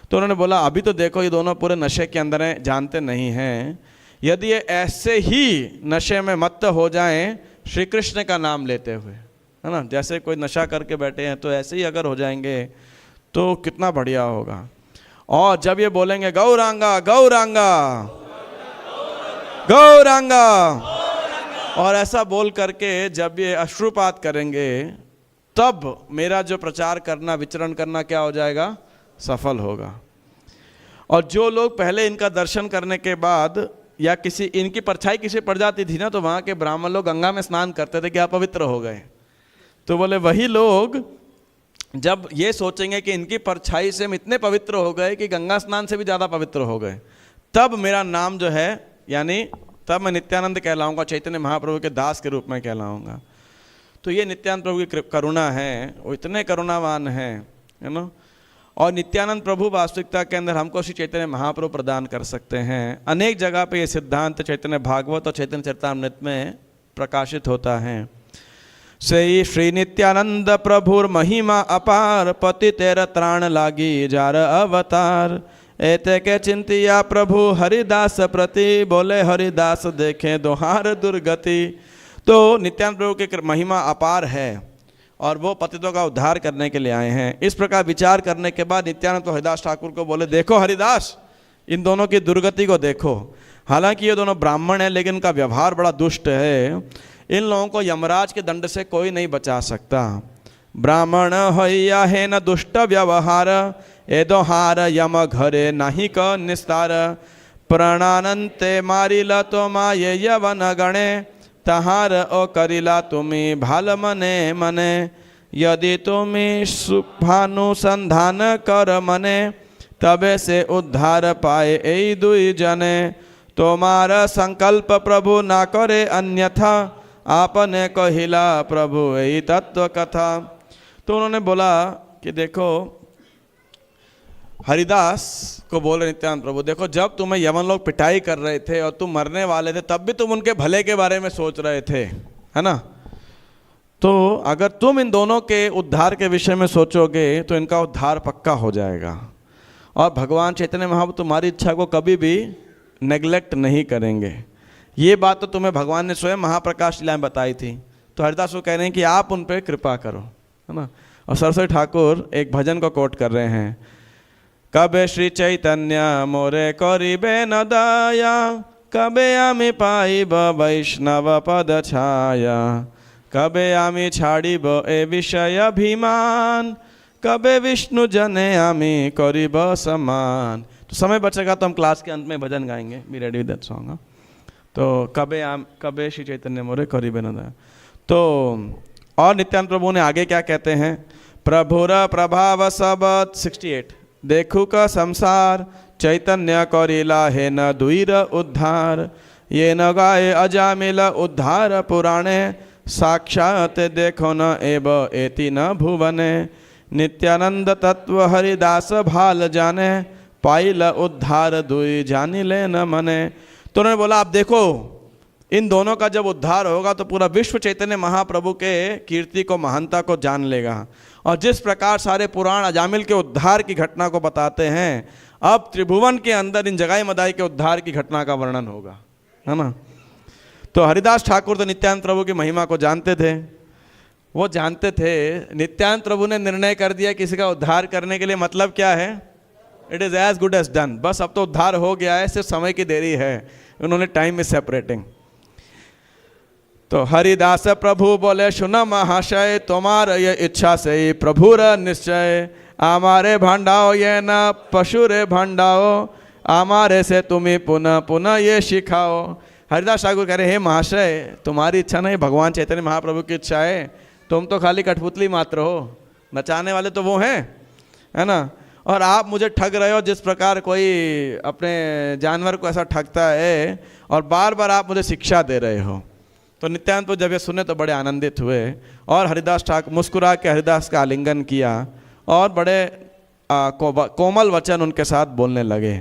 तो उन्होंने बोला अभी तो देखो ये दोनों पूरे नशे के अंदर हैं, जानते नहीं हैं। यदि ये ऐसे ही नशे में मत्त हो जाएं श्री कृष्ण का नाम लेते हुए, है ना, जैसे कोई नशा करके बैठे हैं, तो ऐसे ही अगर हो जाएंगे तो कितना बढ़िया होगा। और जब ये बोलेंगे गौरांगा गौरांगा गौरांगा, और ऐसा बोल करके जब ये अश्रुपात करेंगे, तब मेरा जो प्रचार करना, विचरण करना क्या हो जाएगा, सफल होगा। और जो लोग पहले इनका दर्शन करने के बाद या किसी इनकी परछाई किसी पड़ जाती थी ना, तो वहाँ के ब्राह्मण लोग गंगा में स्नान करते थे कि आप पवित्र हो गए। तो बोले वही लोग जब ये सोचेंगे कि इनकी परछाई से हम इतने पवित्र हो गए कि गंगा स्नान से भी ज़्यादा पवित्र हो गए, तब मेरा नाम जो है, यानी तब मैं नित्यानंद कहलाऊंगा, चैतन्य महाप्रभु के दास के रूप में कहलाऊंगा। तो ये नित्यानंद प्रभु की करुणा है, वो इतने करुणावान हैं, है ना। और नित्यानंद प्रभु वास्तविकता के अंदर हमको श्री चैतन्य महाप्रभु प्रदान कर सकते हैं। अनेक जगह पे ये सिद्धांत चैतन्य भागवत और चैतन्य चरितामृत में प्रकाशित होता है। से श्री नित्यानंद प्रभुर महिमा अपार, पति तेरा त्राण लागी जार अवतार। एते के चिंतिया प्रभु हरिदास प्रति, बोले हरिदास देखे दोहार दुर्गति। तो नित्यानंद प्रभु की महिमा अपार है और वो पतितों का उद्धार करने के लिए आए हैं। इस प्रकार विचार करने के बाद नित्यानंद तो हरिदास ठाकुर को बोले, देखो हरिदास, इन दोनों की दुर्गति को देखो। हालांकि ये दोनों ब्राह्मण हैं, लेकिन इनका व्यवहार बड़ा दुष्ट है। इन लोगों को यमराज के दंड से कोई नहीं बचा सकता। ब्राह्मण हैया है न दुष्ट व्यवहार, ए दोहार यम घरे नाही क निस्तार। प्राणानंते मारिला तो माये यवन गणे, तहार ओ करिला तुम्ही भाल मने मने। यदि तुम्ही शुभानुसंधान कर मने, तबे से उद्धार पाए ए दुई जने। तुम्हार संकल्प प्रभु ना करे अन्यथा, आपने कहिला प्रभु यही तत्व कथा। तो उन्होंने बोला कि देखो, हरिदास को बोले नित्यानंद प्रभु, देखो जब तुम्हें यमन लोग पिटाई कर रहे थे और तुम मरने वाले थे, तब भी तुम उनके भले के बारे में सोच रहे थे, है ना। तो अगर तुम इन दोनों के उद्धार के विषय में सोचोगे तो इनका उद्धार पक्का हो जाएगा। और भगवान चैतन्य महाप्रभु तुम्हारी इच्छा को कभी भी नेग्लेक्ट नहीं करेंगे। ये बात तो तुम्हें भगवान ने स्वयं महाप्रकाश लीला में बताई थी। तो तो हरिदास को कह रहे हैं कि आप उन पर कृपा करो, है ना। और सरस्वती ठाकुर एक भजन को कोट कर रहे हैं, कबे श्री चैतन्य मोरे करिबे न दया, कबे आमी पाइब वैष्णव पद छाया, कबे आमी छाड़िब ए विषय अभिमान, कबे विष्णु जने आमी करिब समान। तो समय बचेगा तो हम क्लास के अंत में भजन गाएंगे, be ready with that song. तो कबे श्री चैतन्य मोरे करिबे न दया। तो और नित्यानंद प्रभु ने आगे क्या कहते हैं, प्रभुर प्रभाव सब 68, देखु का संसार चैतन्य करिला है न दुईर उद्धार, ये न गाए अजामिल उद्धार पुराणे, साक्षात देखो न एब एति न भुवने, नित्यानंद तत्व हरिदास भाल जाने, पाइल उद्धार दुई जानिले न मने। तो उन्होंने बोला आप देखो इन दोनों का जब उद्धार होगा तो पूरा विश्व चैतन्य महाप्रभु के कीर्ति को, महानता को जान लेगा। और जिस प्रकार सारे पुराण अजामिल के उद्धार की घटना को बताते हैं, अब त्रिभुवन के अंदर इन जगाई मदाई के उद्धार की घटना का वर्णन होगा, है ना। तो हरिदास ठाकुर तो नित्यानंद प्रभु की महिमा को जानते थे, वो जानते थे। नित्यानंद प्रभु ने निर्णय कर दिया किसी का उद्धार करने के लिए, मतलब क्या है, it is as good as done, बस अब तो उद्धार हो गया है, सिर्फ समय की देरी है। उन्होंने टाइम में सेपरेटिंग। तो हरिदास प्रभु बोले सुन महाशय, तुम्हारा ये इच्छा से ही प्रभुर निश्चय, हमारे भंडाओ ये न पशुरे भंडाओ, हमारे से तुम्हें पुनः पुनः ये सिखाओ। हरिदास ठाकुर कह रहे हे महाशय, तुम्हारी इच्छा नहीं, भगवान चैतन्य महाप्रभु की इच्छा है। तुम तो खाली कठपुतली मात्र हो, नचाने वाले तो वो हैं, है ना। और आप मुझे ठग रहे हो जिस प्रकार कोई अपने जानवर को ऐसा ठगता है, और बार बार आप मुझे शिक्षा दे रहे हो। तो नित्यानंद तो जब ये सुने तो बड़े आनंदित हुए, और हरिदास ठाकुर मुस्कुरा के हरिदास का आलिंगन किया और बड़े कोमल वचन उनके साथ बोलने लगे।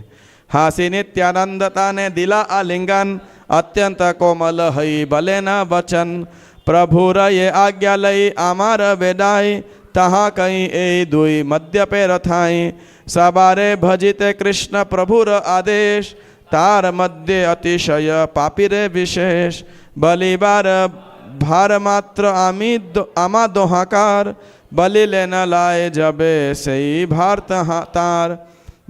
हासी नित्यानंदता ने दिला आलिंगन, अत्यंत कोमल हई भले न वचन, प्रभुर ये आज्ञा लई आमार वेदाई, तहाँ कहीं ए दुई मध्य पे रथाई, सबारे भजिते कृष्ण प्रभुर आदेश, तार मध्य अतिशय पापिरे विशेष, बलिबार भार मात्र आमा दोहाकार, बलि लेना लाए जबे सही भार तार,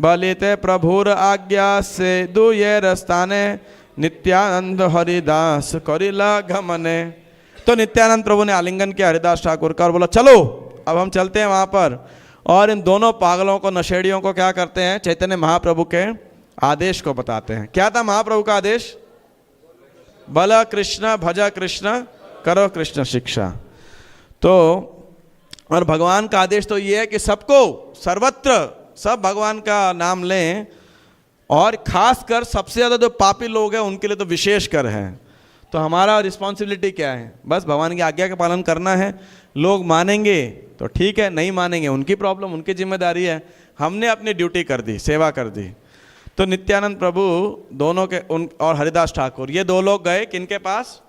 बलिते प्रभुर आज्ञा से दुये रस्ताने, नित्यानंद हरिदास करिला गमने। तो नित्यानंद प्रभु ने आलिंगन किया हरिदास ठाकुर का और बोला चलो अब हम चलते हैं वहाँ पर। और इन दोनों पागलों को, नशेड़ियों को क्या करते हैं, चैतन्य महाप्रभु के आदेश को बताते हैं। क्या था महाप्रभु का आदेश, बल कृष्ण भज कृष्ण करो कृष्ण शिक्षा। तो और भगवान का आदेश तो ये है कि सबको सर्वत्र सब भगवान का नाम लें, और खासकर सबसे ज़्यादा जो पापी लोग हैं उनके लिए तो विशेष कर है। तो हमारा रिस्पॉन्सिबिलिटी क्या है, बस भगवान की आज्ञा का पालन करना है। लोग मानेंगे तो ठीक है, नहीं मानेंगे उनकी प्रॉब्लम, उनकी जिम्मेदारी है। हमने अपनी ड्यूटी कर दी, सेवा कर दी। तो नित्यानंद प्रभु दोनों के और हरिदास ठाकुर ये दो लोग गए किनके पास,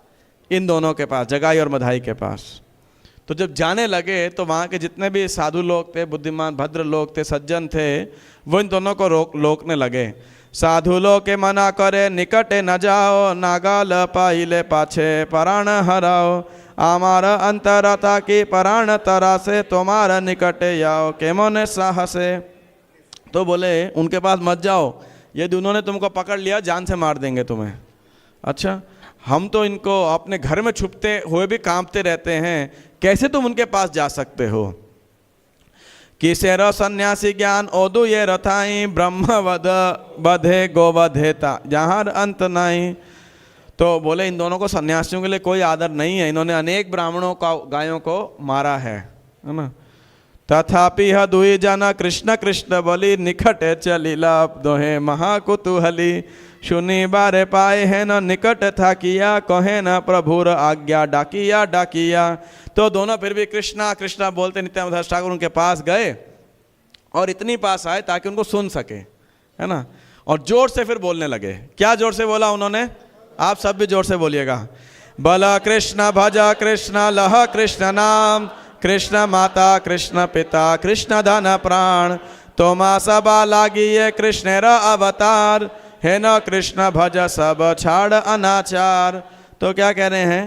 इन दोनों के पास, जगाई और मधाई के पास। तो जब जाने लगे तो वहाँ के जितने भी साधु लोग थे, बुद्धिमान भद्र लोग थे, सज्जन थे, वो इन दोनों को रोकने लगे। साधु लोग के मना करे निकटे न जाओ, नागाल पाइले पाछे प्राण हराओ, आमारा अंतरता की प्राण तरा से, तुम्हारा निकटे जाओ के मन साहसे। तो बोले उनके पास मत जाओ, यदि उन्होंने तुमको पकड़ लिया जान से मार देंगे तुम्हें। अच्छा, हम तो इनको अपने घर में छुपते हुए भी कांपते रहते हैं, कैसे तुम उनके पास जा सकते हो। किसेरो सन्यासी ज्ञान ओदु ये रथाई, ब्रह्म वध बधे गोवधेता जहाँ अंत नहीं। तो बोले इन दोनों को सन्यासियों के लिए कोई आदर नहीं है, इन्होंने अनेक ब्राह्मणों का गायों को मारा है ना। तथापि यह दुई जना कृष्ण कृष्ण बोली, निकटे चलीला दोहे महाकुतूहली, सुनी बारे पाए है न निकट था किया, कहे न प्रभुर आज्ञा डाकिया डाकिया। तो दोनों फिर भी कृष्णा कृष्णा बोलते नित्यानंद ठाकुर उनके पास गए, और इतनी पास आए ताकि उनको सुन सके, है ना। और जोर से फिर बोलने लगे। क्या जोर से बोला उन्होंने, आप सब भी जोर से बोलिएगा। बल कृष्ण भजा कृष्ण लह कृष्ण नाम, कृष्ण माता कृष्ण पिता कृष्ण धन प्राण, तोमा सबा लागी ये कृष्ण र अवतार, है न कृष्ण भज सब छाड़ अनाचार। तो क्या कह रहे हैं,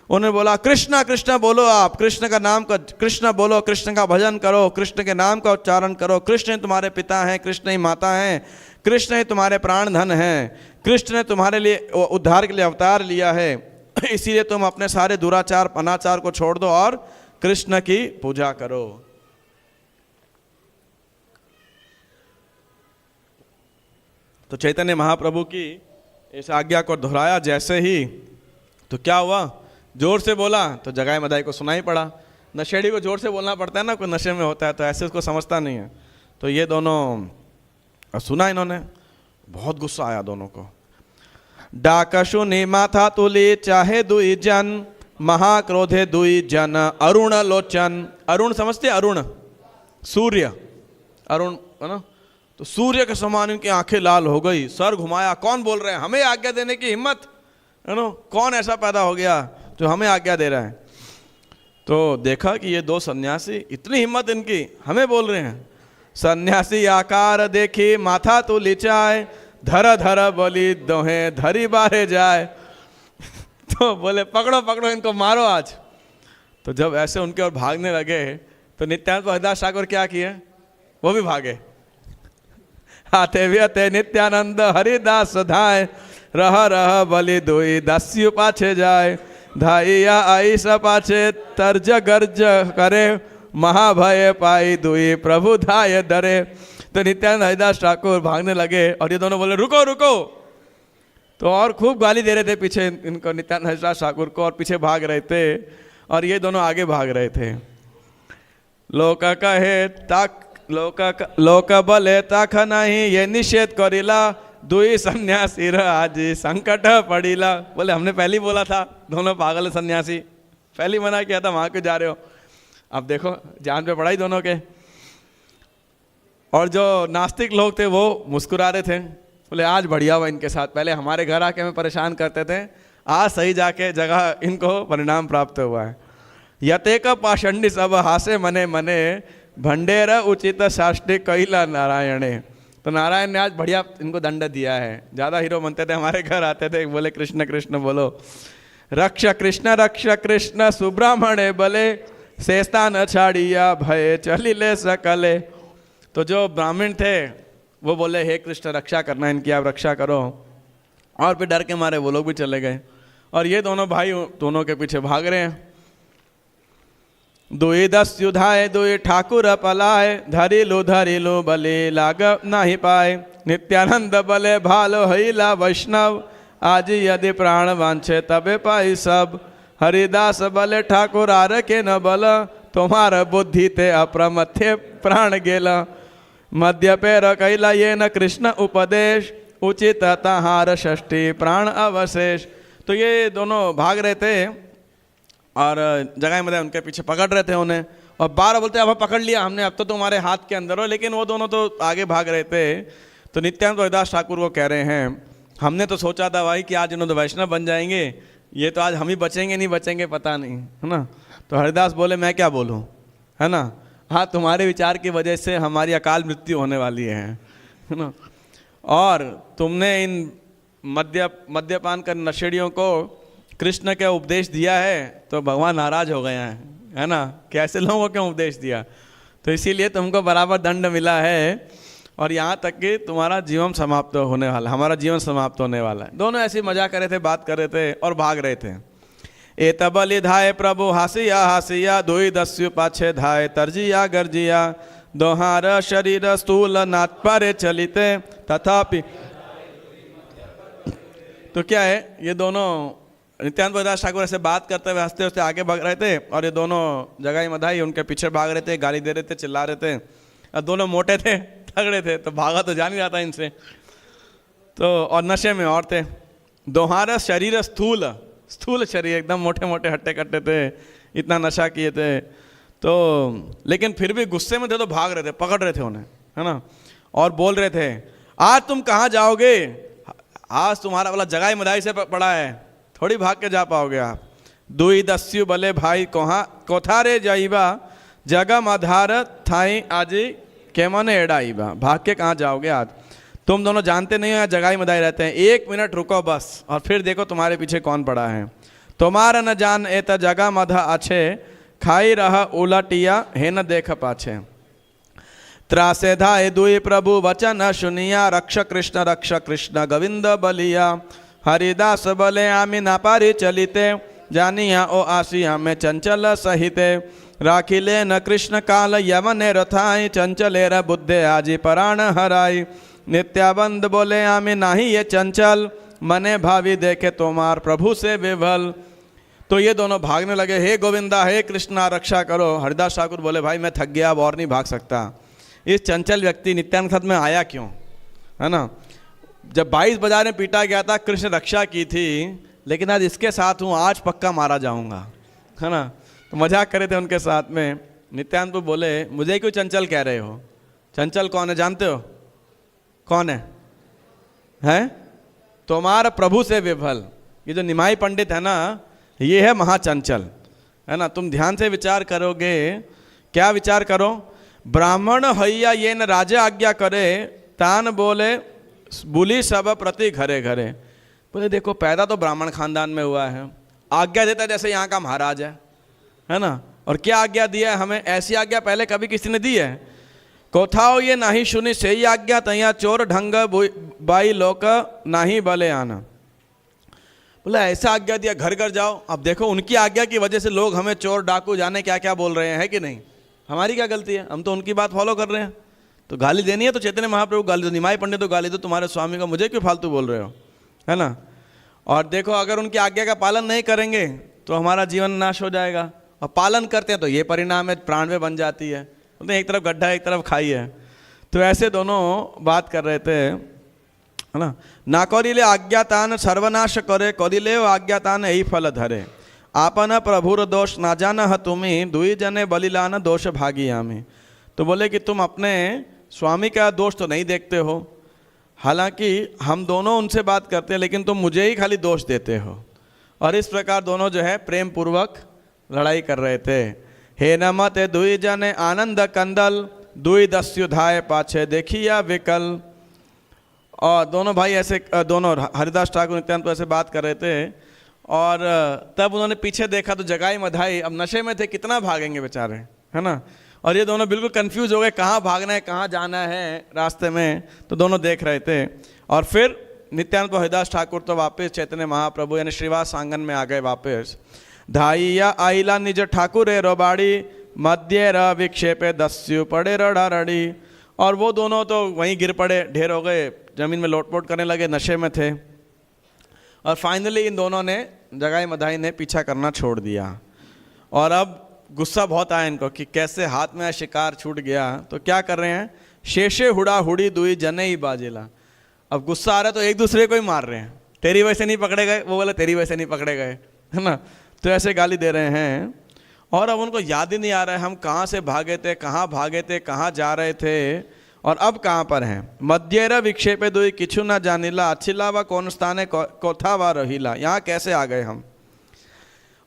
उन्होंने बोला कृष्णा कृष्णा बोलो, आप कृष्ण का नाम का कृष्ण बोलो, कृष्ण का भजन करो, कृष्ण के नाम का उच्चारण करो। कृष्ण ही तुम्हारे पिता हैं, कृष्ण ही माता हैं, कृष्ण ही तुम्हारे प्राण धन हैं, कृष्ण ने तुम्हारे लिए उद्धार के लिए अवतार लिया है। इसीलिए तुम अपने सारे दुराचार अनाचार को छोड़ दो और कृष्ण की पूजा करो। तो चैतन्य महाप्रभु की इस आज्ञा को दोहराया जैसे ही, तो क्या हुआ, जोर से बोला तो जगाई मदाई को सुनाई पड़ा। नशेड़ी को जोर से बोलना पड़ता है ना, कोई नशे में होता है तो ऐसे उसको समझता नहीं है। तो ये दोनों सुना इन्होंने, बहुत गुस्सा आया दोनों को। डाकशु ने माथा तुली चाहे दुई जन, महाक्रोधे दुई जन अरुण लोचन। अरुण समझते, अरुण सूर्य, अरुण है ना, तो सूर्य के समान इनकी आंखें लाल हो गई, सर घुमाया, कौन बोल रहे हैं, हमें आज्ञा देने की हिम्मत है ना, कौन ऐसा पैदा हो गया जो हमें आज्ञा दे रहा है। तो देखा कि ये दो सन्यासी, इतनी हिम्मत इनकी, हमें बोल रहे हैं। सन्यासी आकार देखी माथा तो लिचाए, धर धर बोली दोहे धरी बारे जाए। तो बोले पकड़ो पकड़ो इनको, मारो आज। तो जब ऐसे उनके और भागने लगे तो नित्यानंद हरिदास ठाकुर क्या किए, वो भी भागे। आते भी आते नित्यानंद हरिदास धाय, रह रह बलि दुई दस्यु पाछे जाए, धाइया आई स पाछे तर्ज गर्ज करे, महाभय पाई दुई प्रभु धाय डरे। तो नित्यानंद हरिदास ठाकुर भागने लगे और ये दोनों बोले रुको रुको। तो और खूब गाली दे रहे थे पीछे इनको, नित्यानंद हरिदास ठाकुर को, और पीछे भाग रहे थे और ये दोनों आगे भाग रहे थे। लोक कहे ताक लोक बले ताख नहीं, ये निषेध करिला दुई सन्यासी आज संकट पड़ीला। बोले हमने पहले ही बोला था, दोनों पागल सन्यासी, पहले मना किया था, वहां क्यों जा रहे हो। अब देखो जान पे पड़ा ही दोनों के। और जो नास्तिक लोग थे वो मुस्कुरा रहे थे, बोले आज बढ़िया हुआ इनके साथ, पहले हमारे घर आके हमें परेशान करते थे, आज सही जाके जगह इनको परिणाम प्राप्त हुआ है। यतेक पाषंडी सब हासे मने मने, भंडेर उचित शास्त्री कैला नारायणे। तो नारायण ने आज बढ़िया इनको दंड दिया है। ज़्यादा हीरो बनते थे, हमारे घर आते थे, बोले कृष्ण कृष्ण बोलो, रक्ष कृष्ण सुब्राह्मणे बले, शेषता न छाड़िया भय चलिले सकले। तो जो ब्राह्मण थे वो बोले हे कृष्ण रक्षा करना इनकी, आप रक्षा करो। और फिर डर के मारे वो लोग भी चले गए और ये दोनों भाई दोनों के पीछे भाग रहे हैं। दुई दस्यु धाय दुई ठाकुर पलाए, धरी लो बले लाग नहीं पाए, नित्यानंद बले भालो हईला वैष्णव, आज यदि प्राण वांछे तबे पाई सब, हरिदास बले ठाकुर आर के न बल, तुम्हार बुद्धि ते अप्रमथे प्राण गेला, मध्य पैर कैला ये न कृष्ण उपदेश, उचित तहार षष्ठी प्राण अवशेष। तो ये दोनों भाग रहे थे और जगह में उनके पीछे पकड़ रहे थे उन्हें, और बार बोलते अब पकड़ लिया हमने, अब तो तुम्हारे हाथ के अंदर हो। लेकिन वो दोनों तो आगे भाग रहे थे। तो नित्यानंद हरिदास ठाकुर को कह रहे हैं, हमने तो सोचा था भाई कि आज इन्होंने वैष्णव बन जाएंगे, ये तो आज हम ही बचेंगे नहीं बचेंगे पता नहीं, है ना। तो हरिदास बोले मैं क्या बोलूँ, है ना, हाँ तुम्हारे विचार की वजह से हमारी अकाल मृत्यु होने वाली है ना। और तुमने इन मद्यपान कर नशेड़ियों को कृष्ण का उपदेश दिया है तो भगवान नाराज हो गए हैं, है ना, कैसे लोगों को क्यों उपदेश दिया। तो इसीलिए तुमको बराबर दंड मिला है और यहाँ तक कि तुम्हारा जीवन समाप्त होने वाला, हमारा जीवन समाप्त होने वाला है। दोनों ऐसे मजा कर रहे थे, बात कर रहे थे और भाग रहे थे। ए तबली धाय प्रभु हासिया हासिया, दुई दस्यु पाछे धाय तर्जिया गर्जिया, दोहार शरीर स्थूल नाथ परे चलिते तथापि। तो क्या है, ये दोनों नित्यानंद हरिदास ठाकुर ऐसे बात करते हुए हंसते हंसते आगे भाग रहे थे और ये दोनों जगाई मधाई उनके पीछे भाग रहे थे, गाली दे रहे थे, चिल्ला रहे थे। और दोनों मोटे थे, तगड़े थे, तो भागा तो जा नहीं रहा था इनसे, तो और नशे में और थे। दोहार शरीर स्थूल, स्थूल शरीर, एकदम मोटे मोटे हट्टे कट्टे थे, इतना नशा किए थे। तो लेकिन फिर भी गुस्से में थे तो भाग रहे थे, पकड़ रहे थे उन्हें, है ना, और बोल रहे थे आज तुम कहाँ जाओगे, आज तुम्हारा वाला जगाई मधाई से पड़ा है, थोड़ी भाग के जा पाओगे आप। दुई दस्यु बले भाई कोथारे जाइबा, जगम आधार थाई आजी के मने एड़ाइबा। भाग के कहाँ जाओगे आज, तुम दोनों जानते नहीं हो यहाँ जगाई मधाई रहते हैं, 1 मिनट रुको बस और फिर देखो तुम्हारे पीछे कौन पड़ा है। तुम्हार न जान एत जगा मध अच्छे, खाई रह उलटिया हे न देख पाछे। त्रासे धाय दुई प्रभु वचन सुनिया, रक्ष कृष्ण गोविंद बलिया। हरिदास बले आमी ना पारी चलिते, जानिया ओ आसिया में चंचल सहिते। राखिले न कृष्ण काल यवने रथाई, चंचले र बुद्धे आजी प्राण हराई। नित्याबंद बोले आमी नाही ये चंचल, मने भावी देखे तुम्हार प्रभु से विभल। तो ये दोनों भागने लगे, हे गोविंदा हे कृष्णा रक्षा करो। हरिदास ठाकुर बोले भाई मैं थक गया, अब और नहीं भाग सकता। इस चंचल व्यक्ति नित्यानंद साथ में आया क्यों, है ना। जब 22 बाजार में पीटा गया था, कृष्ण रक्षा की थी, लेकिन आज इसके साथ हूँ, आज पक्का मारा जाऊंगा, है ना। तो मजाक करे थे उनके साथ में। नित्यानंद को बोले मुझे क्यों चंचल कह रहे हो? चंचल कौन है जानते हो? कौन है? हैं? तुम्हारा प्रभु से विभल। ये जो निमाई पंडित है ना, ये है महाचंचल, है ना। तुम ध्यान से विचार करोगे, क्या विचार करो? ब्राह्मण हैया ये न राजा आज्ञा करे, तान बोले बुली सब प्रति घरे घरे। बोले देखो पैदा तो ब्राह्मण खानदान में हुआ है, आज्ञा देता जैसे यहाँ का महाराज है ना। और क्या आज्ञा दिया है हमें? ऐसी आज्ञा पहले कभी किसी ने दी है? कोथाओ ये नाही सुनी सही आज्ञा, तैया चोर ढंग बाई लोक नाही बले आना। बोला ऐसा आज्ञा दिया, घर घर जाओ। अब देखो उनकी आज्ञा की वजह से लोग हमें चोर डाकू जाने क्या क्या बोल रहे हैं, कि नहीं? हमारी क्या गलती है? हम तो उनकी बात फॉलो कर रहे हैं। तो गाली देनी है तो चैतन्य महाप्रभु गाली दो, निमाई पंडित तो गाली दो, तुम्हारे स्वामी को मुझे क्यों फालतू बोल रहे हो, है ना। और देखो अगर उनकी आज्ञा का पालन नहीं करेंगे तो हमारा जीवन नाश हो जाएगा, और पालन करते हैं तो ये परिणाम है, प्राण में बन जाती है। तो एक तरफ गड्ढा एक तरफ खाई है। तो ऐसे दोनों बात कर रहे थे, है ना। ना करिले आज्ञातान सर्वनाश करे, करिले आज्ञातान यही फल धरे। आपन प्रभुर दोष ना जान तुम्हें, दुई जने बलिलान दोष भागी आमी। तो बोले कि तुम अपने स्वामी का दोष तो नहीं देखते हो, हालांकि हम दोनों उनसे बात करते हैं, लेकिन तुम मुझे ही खाली दोष देते हो। और इस प्रकार दोनों जो है प्रेम पूर्वक लड़ाई कर रहे थे। हे नमते दुई जने आनंद कंदल, दुई दस्युधाय पाछे देखिया विकल। और दोनों भाई ऐसे, दोनों हरिदास ठाकुर नित्यानंद ऐसे बात कर रहे थे। और तब उन्होंने पीछे देखा तो जगाई मधाई, अब नशे में थे, कितना भागेंगे बेचारे, है ना। और ये दोनों बिल्कुल कंफ्यूज हो गए, कहाँ भागना है कहाँ जाना है रास्ते में। तो दोनों देख रहे थे। और फिर नित्यानंद तो हरिदास ठाकुर तो वापस चैतन्य महाप्रभु यानी श्रीवास आंगन में आ गए वापस। धाइया आइला निज ठाकुर रोबाड़ी, मध्य र विक्षेपे दस्यु पड़े रड़ी। और वो दोनों तो वहीं गिर पड़े, ढेर हो गए, जमीन में लोटपोट करने लगे, नशे में थे। और फाइनली इन दोनों ने, जगाई मधाई ने पीछा करना छोड़ दिया। और अब गुस्सा बहुत आया इनको कि कैसे हाथ में शिकार छूट गया। तो क्या कर रहे हैं? शेषे हुड़ा हुड़ी दुई जने ही बाजेला। अब गुस्सा आ रहा है तो एक दूसरे को ही मार रहे हैं। तेरी वजह से नहीं पकड़े गए, वो बोले तेरी वजह से नहीं पकड़े गए, है ना। तो ऐसे गाली दे रहे हैं। और अब उनको याद ही नहीं आ रहा है हम कहाँ से भागे थे, कहाँ भागे थे, कहाँ जा रहे थे, और अब कहाँ पर हैं। मध्येर विक्षेपे दुई किछु न जानिला, अच्छिला व कौन स्थाने कोथा व रहीला। यहाँ कैसे आ गए हम?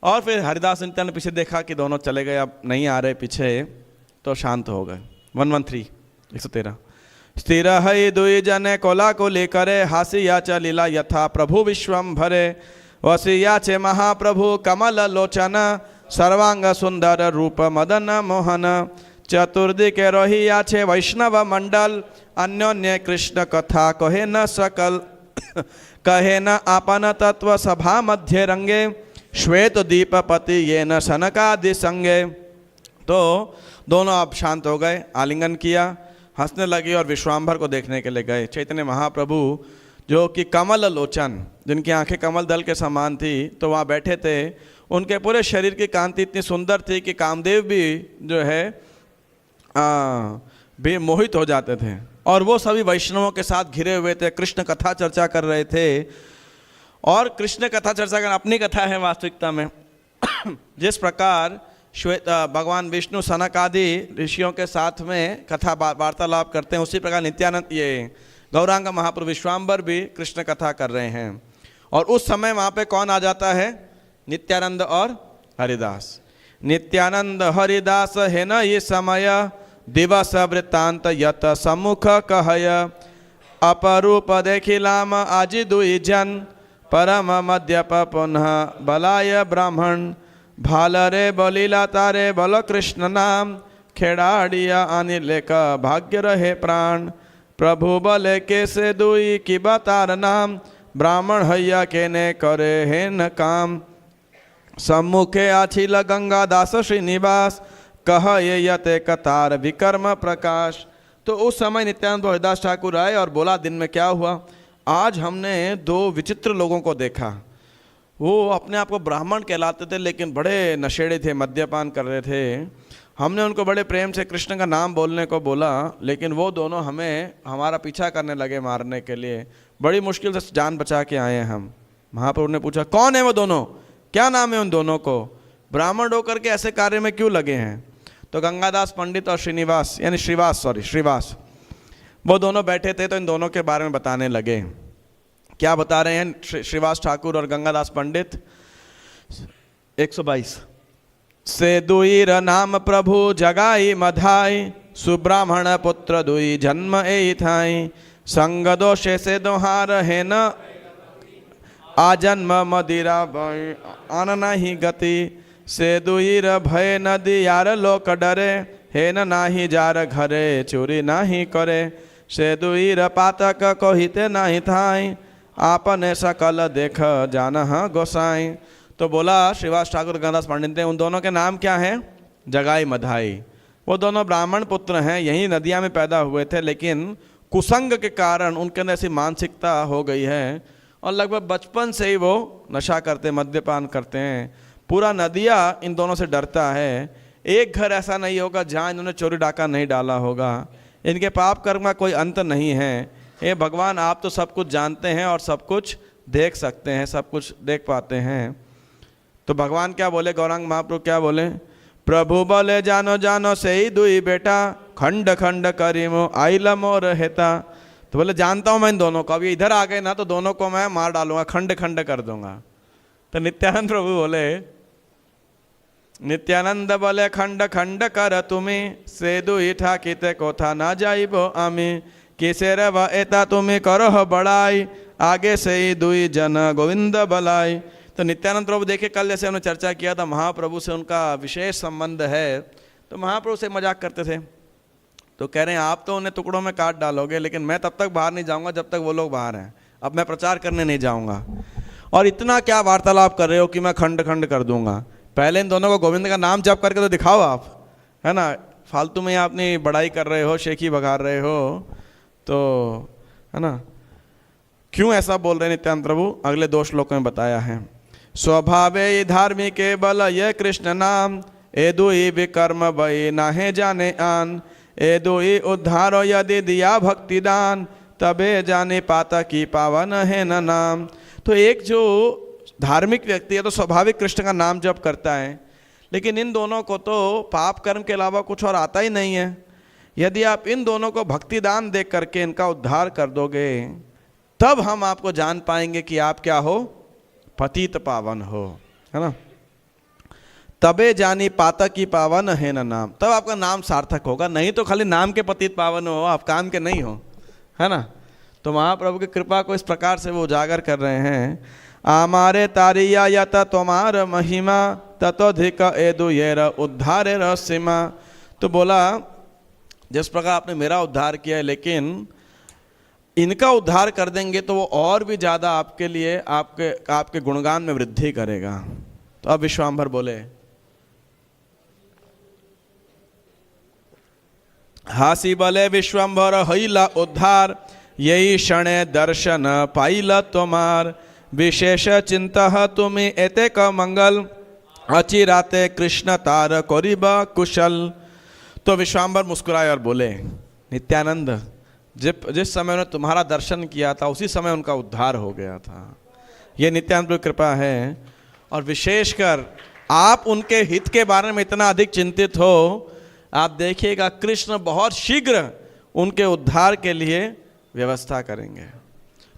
और फिर हरिदास नित्यानंद ने पीछे देखा कि दोनों चले गए, अब नहीं आ रहे पीछे, तो शांत हो गए। 113 स्थिर है दुई जने कोला को लेकर, हासिया चलीला यथा प्रभु विश्वम भरे। वसिया छे महाप्रभु कमल लोचन, सर्वांग सुंदर रूप मदन मोहन। चतुर्दिके रहिया छे वैष्णव मंडल, अन्योन्य कृष्ण कथा कहे न सकल। कहे न आपन तत्व सभा मध्य रंगे, श्वेत दीपपति ये न सनकादि संगे। तो दोनों अब शांत हो गए, आलिंगन किया, हंसने लगे और विश्वाम्भर को देखने के लिए गए। चैतन्य महाप्रभु जो कि कमल लोचन, जिनकी आंखें कमल दल के समान थी, तो वहाँ बैठे थे। उनके पूरे शरीर की कांति इतनी सुंदर थी कि कामदेव भी जो है भी मोहित हो जाते थे। और वो सभी वैष्णवों के साथ घिरे हुए थे, कृष्ण कथा चर्चा कर रहे थे। और कृष्ण कथा चर्चा करना अपनी कथा है वास्तविकता में। जिस प्रकार श्वेत भगवान विष्णु सनक आदि ऋषियों के साथ में कथा वार्तालाप करते हैं, उसी प्रकार नित्यानंद ये गौरांग महाप्रभु विश्वाम्बर भी कृष्ण कथा कर रहे हैं। और उस समय वहाँ पे कौन आ जाता है? नित्यानंद और हरिदास। नित्यानंद हरिदास है न ये समय, दिवस वृत्तांत यत सम्मुख कहय। अपरूप देखिलाम आज दुई जन, परम मद्यप पुनः बलाय ब्राह्मण भालरे बलीला तारे बल कृष्ण नाम खेड़ाड़िया अनिल का भाग्य रहे प्राण प्रभु बले के से दुई की बतार नाम ब्राह्मण हैया के ने करे है न काम सम्मुखे आछिल गंगा दास श्रीनिवास कह ये यते कतार विकर्म प्रकाश। तो उस समय नित्यानंद हरिदास ठाकुर आए और बोला दिन में क्या हुआ, आज हमने दो विचित्र लोगों को देखा। वो अपने आप को ब्राह्मण कहलाते थे लेकिन बड़े नशेड़े थे, मद्यपान कर रहे थे। हमने उनको बड़े प्रेम से कृष्ण का नाम बोलने को बोला लेकिन वो दोनों हमारा पीछा करने लगे मारने के लिए। बड़ी मुश्किल से जान बचा के आए हैं हम। महाप्रभु ने पूछा कौन है वो दोनों, क्या नाम है उन दोनों को, ब्राह्मण होकर के ऐसे कार्य में क्यों लगे हैं। तो गंगादास पंडित और श्रीनिवास यानी श्रीवास वो दोनों बैठे थे। तो इन दोनों के बारे में बताने लगे। क्या बता रहे हैं श्रीवास ठाकुर और गंगादास पंडित। 122 से दुईर नाम प्रभु जगाई मधाई सुब्राह्मण पुत्र दुई जन्म ए थाई संग दोषे से दोहार है न आजन्म मदिरा आन नहीं गति से दुईर भय नदी यार लोक डरे हे न नाही जार घरे चोरी नहीं करे से दुईर पातक कहिते नहीं थाई आपने सकल देख जान गोसाई। तो बोला श्रीवास ठाकुर गंगादास पंडित ने उन दोनों के नाम क्या हैं, जगाई मधाई। वो दोनों ब्राह्मण पुत्र हैं, यही नदिया में पैदा हुए थे लेकिन कुसंग के कारण उनके अंदर ऐसी मानसिकता हो गई है और लगभग बचपन से ही वो नशा करते, मद्यपान करते हैं। पूरा नदिया इन दोनों से डरता है। एक घर ऐसा नहीं होगा जहाँ इन्होंने चोरी डाका नहीं डाला होगा। इनके पाप कर्म का कोई अंत नहीं है। हे भगवान, आप तो सब कुछ जानते हैं और सब कुछ देख सकते हैं, सब कुछ देख पाते हैं। तो भगवान क्या बोले, गौरांग महाप्रभु क्या बोले, प्रभु बोले जानो जानो से ही दुई बेटा खंड खंड करीमो आइल मोर हेता। तो बोले जानता हूँ मैं इन दोनों को, अभी इधर आ गए ना तो दोनों को मैं मार डालूंगा, खंड खंड कर दूंगा। तो नित्यानंद प्रभु बोले, नित्यानंद बोले खंड खंड कर तुम्हें से दुई ठाकिते कोथा ना जाइबो आमी किसे रे एता तुम्हें करो बड़ाई आगे से ही दुई जन गोविंद बलाई। तो नित्यानंद प्रभु देखे कल जैसे उन्होंने चर्चा किया था, महाप्रभु से उनका विशेष संबंध है। तो महाप्रभु से मजाक करते थे। तो कह रहे हैं आप तो उन्हें टुकड़ों में काट डालोगे लेकिन मैं तब तक बाहर नहीं जाऊंगा जब तक वो लोग बाहर हैं। अब मैं प्रचार करने नहीं जाऊंगा। और इतना क्या वार्तालाप कर रहे हो कि मैं खंड खंड कर दूंगा। पहले इन दोनों को गोविंद का नाम जप करके तो दिखाओ आप, है ना। फालतू में आप अपनी बड़ाई कर रहे हो, शेखी बघार रहे हो, तो है ना। क्यों ऐसा बोल रहे हैं नित्यानंद प्रभु, अगले 2 श्लोकों में बताया है। स्वभावे धार्मिक बल ये कृष्ण नाम ए दुई विकर्म बई नाहे जाने आन ए दुई उद्धारो यदि दिया भक्ति दान तबे जाने पाता की पावन है न नाम। तो एक जो धार्मिक व्यक्ति है तो स्वाभाविक कृष्ण का नाम जप करता है, लेकिन इन दोनों को तो पाप कर्म के अलावा कुछ और आता ही नहीं है। यदि आप इन दोनों को भक्ति दान दे करके इनका उद्धार कर दोगे तब हम आपको जान पाएंगे कि आप क्या हो, पतित पावन हो, है ना। तबे जानी पातक की पावन है न नाम, तब आपका नाम सार्थक होगा। नहीं तो खाली नाम के पतित पावन हो, आप काम के नहीं हो, है ना। तो महाप्रभु की कृपा को इस प्रकार से वो उजागर कर रहे हैं। आमारे तारिया यत तुम्हार महिमा ततोधिक एदु येर उद्धारे रसीमा। तो बोला जिस प्रकार आपने मेरा उद्धार किया है लेकिन इनका उद्धार कर देंगे तो वो और भी ज़्यादा आपके लिए आपके गुणगान में वृद्धि करेगा। तो अब विश्वाम्भर बोले, हासी बले विश्वाम्भर हईला उद्धार यही क्षणे दर्शन पाइला तुम्हार विशेष चिंता तुम्हें एते क मंगल अचिराते कृष्ण तार करीबा कुशल। तो विश्वाम्भर मुस्कुराए और बोले, नित्यानंद जिस समय उन्होंने तुम्हारा दर्शन किया था उसी समय उनका उद्धार हो गया था। ये नित्यानंद की कृपा है। और विशेषकर आप उनके हित के बारे में इतना अधिक चिंतित हो, आप देखिएगा कृष्ण बहुत शीघ्र उनके उद्धार के लिए व्यवस्था करेंगे।